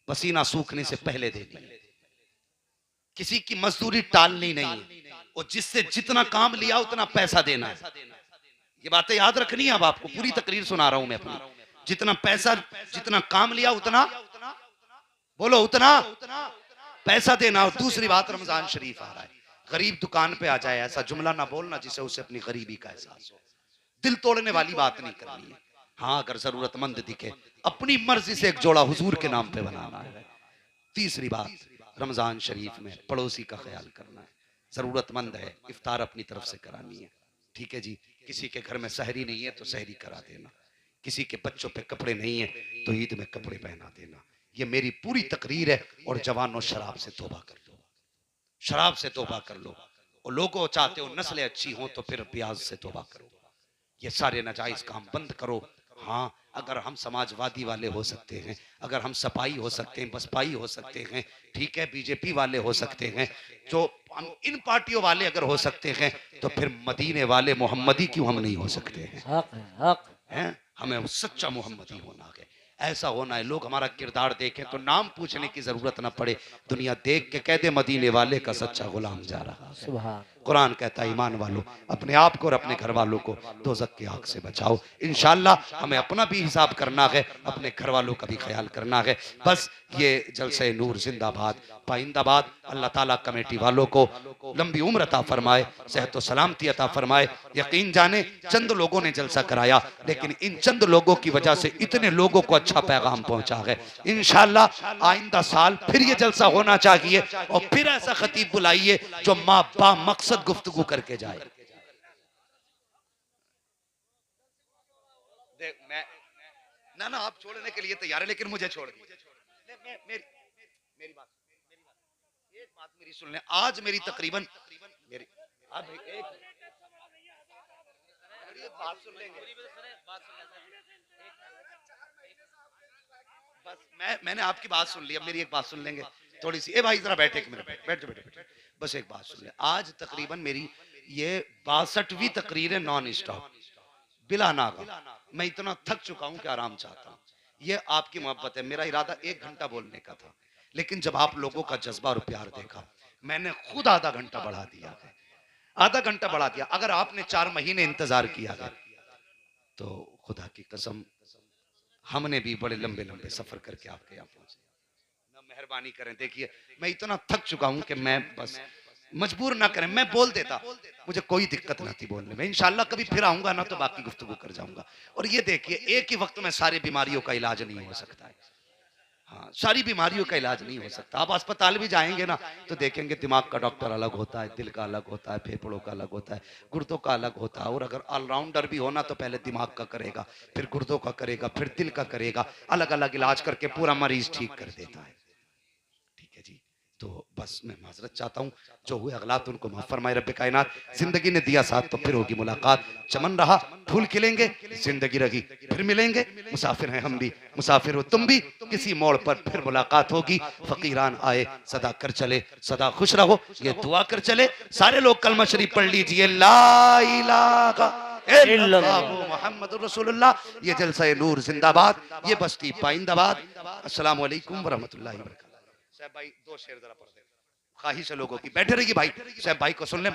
S1: पसीना सूखने से पहले देनी है, किसी की मजदूरी टालनी नहीं है, और जिससे जितना काम लिया उतना पैसा देना है। ये बातें याद रखनी है। अब आपको पूरी तकरीर सुना रहा हूं मैं अपनी। जितना पैसा, जितना काम लिया उतना बोलो, उतना पैसा देना। और दूसरी बात, रमजान शरीफ आ रहा है, गरीब दुकान पे आ जाए, ऐसा जुमला ना बोलना जिसे उसे अपनी गरीबी का एहसास हो। दिल तोड़ने वाली बात नहीं करनी है। हाँ, अगर जरूरतमंद दिखे अपनी मर्जी से एक जोड़ा हुजूर के नाम पे बनाना है। तीसरी बात, रमजान शरीफ में पड़ोसी का ख्याल करना है। जरूरतमंद है, इफ्तार अपनी तरफ से करानी है, ठीक है जी? किसी के घर में सहरी नहीं है तो सहरी करा देना, किसी के बच्चों पे कपड़े नहीं है तो ईद में कपड़े पहना देना। ये मेरी पूरी तकरीर है। और जवानों, शराब से तौबा कर लो, शराब से तौबा कर लो। और लोगों चाहते हो नस्लें अच्छी हों तो फिर ब्याज से तौबा करो। ये सारे नाजायज काम बंद करो। हाँ, अगर हम समाजवादी वाले हो सकते हैं, अगर हम सपाई हो सकते हैं, बसपाई हो सकते हैं, ठीक है, बीजेपी वाले हो सकते हैं, जो हम इन पार्टियों वाले अगर हो सकते हैं, तो फिर मदीने वाले मोहम्मदी क्यों हम नहीं हो सकते हैं?
S3: हक है, हक
S1: हैं? हमें सच्चा मोहम्मदी होना है, ऐसा होना है। लोग हमारा किरदार देखें तो नाम पूछने की जरूरत ना पड़े, दुनिया देख के कह दे मदीने वाले का सच्चा गुलाम जा रहा है।
S3: सुभान।
S1: कुरान कहता है ईमान वालों, अपने आप को और अपने घर वालों को दोज़ख की आग से बचाओ। इंशाअल्लाह हमें अपना भी हिसाब करना है, अपने घर वालों का भी ख्याल करना है। बस ये जलसे नूर जिंदाबाद पाइंदाबाद। अल्लाह ताला कमेटी वालों को लंबी उम्र अता फरमाए, सेहत व सलामती अता फरमाए। यकीन जाने चंद लोगों ने जलसा कराया, लेकिन इन चंद लोगों की वजह से इतने लोगों को अच्छा पैगाम पहुंचा है। इंशाअल्लाह आइंदा साल फिर ये जलसा होना चाहिए, और फिर ऐसा खतीब बुलाइए जो माँ बा मकसद गुफ्तगू करके जाए। मैं ना आप छोड़ने के लिए तैयार है, लेकिन मुझे छोड़ दीजिए। मेरी बात, एक बात मेरी सुन लें। आज मेरी तकरीबन मेरी अब एक बात सुन लेंगे। बस मैंने आपकी बात सुन ली, अब मेरी एक बात सुन लेंगे थोड़ी सी। ए भाई जरा बैठे, एक मिनट बैठ जाओ, बैठे। बस एक बात सुन ले। आज तकरीबन मेरी ये 62वीं तकरीर है नॉन स्टॉप, बिला नागा। मैं इतना थक चुका हूं कि आराम चाहता हूं। ये आपकी मोहब्बत है। मेरा इरादा 1 घंटा बोलने का था, लेकिन जब आप लोगों का जज्बा और प्यार देखा, मैंने खुद आधा घंटा बढ़ा दिया है, आधा घंटा बढ़ा दिया। अगर आपने 4 महीने इंतजार किया है तो खुदा की कसम हमने भी बड़े लंबे लंबे सफर करके आपके यहाँ पहुंचे ना, मेहरबानी करें। देखिए मैं इतना थक चुका हूं कि मैं बस मजबूर ना करें, मैं बोल देता, मुझे कोई दिक्कत ना थी बोलने में। इंशाल्लाह कभी फिर आऊंगा ना तो बाकी गुफ्तगू कर जाऊंगा। और ये देखिए एक ही वक्त में सारी बीमारियों का इलाज नहीं हो सकता है। हाँ, सारी बीमारियों का इलाज नहीं हो सकता। आप अस्पताल भी जाएंगे ना तो देखेंगे दिमाग का डॉक्टर अलग होता है, दिल का अलग होता है, फेफड़ों का अलग होता है, गुर्दों का अलग होता है। और अगर ऑलराउंडर भी होना तो पहले दिमाग का करेगा, फिर गुर्दों का करेगा, फिर दिल का करेगा, अलग अलग इलाज करके पूरा मरीज ठीक कर देता है। ठीक है जी, तो बस मैं माजरत चाहता हूँ, जो हुए अगलात उनको माफ फरमाए रब्बे कायनात। जिंदगी ने दिया साथ तो फिर होगी मुलाकात, चमन रहा फूल खिलेंगे, जिंदगी रही फिर मिलेंगे। मुसाफिर हैं हम भी, मुसाफिर हो तुम भी, किसी मोड़ पर फिर मुलाकात होगी। फकीरान आए सदा कर चले, सदा खुश रहो ये दुआ कर चले। सारे लोग कलमा शरीफ पढ़ लीजिए, ला इलाहा इल्लल्लाह मुहम्मदुर रसूलुल्लाह। ये जलसा नूर जिंदाबाद, ये बस्ती पाइंदाबाद। अस्सलाम वालेकुम व रहमतुल्लाहि व बरकातहू। साहब भाई दो शेर जरा पढ़ दे, ख्वाहिश है लोगों की, बैठे रहिए भाई, साहब भाई को सुन ले।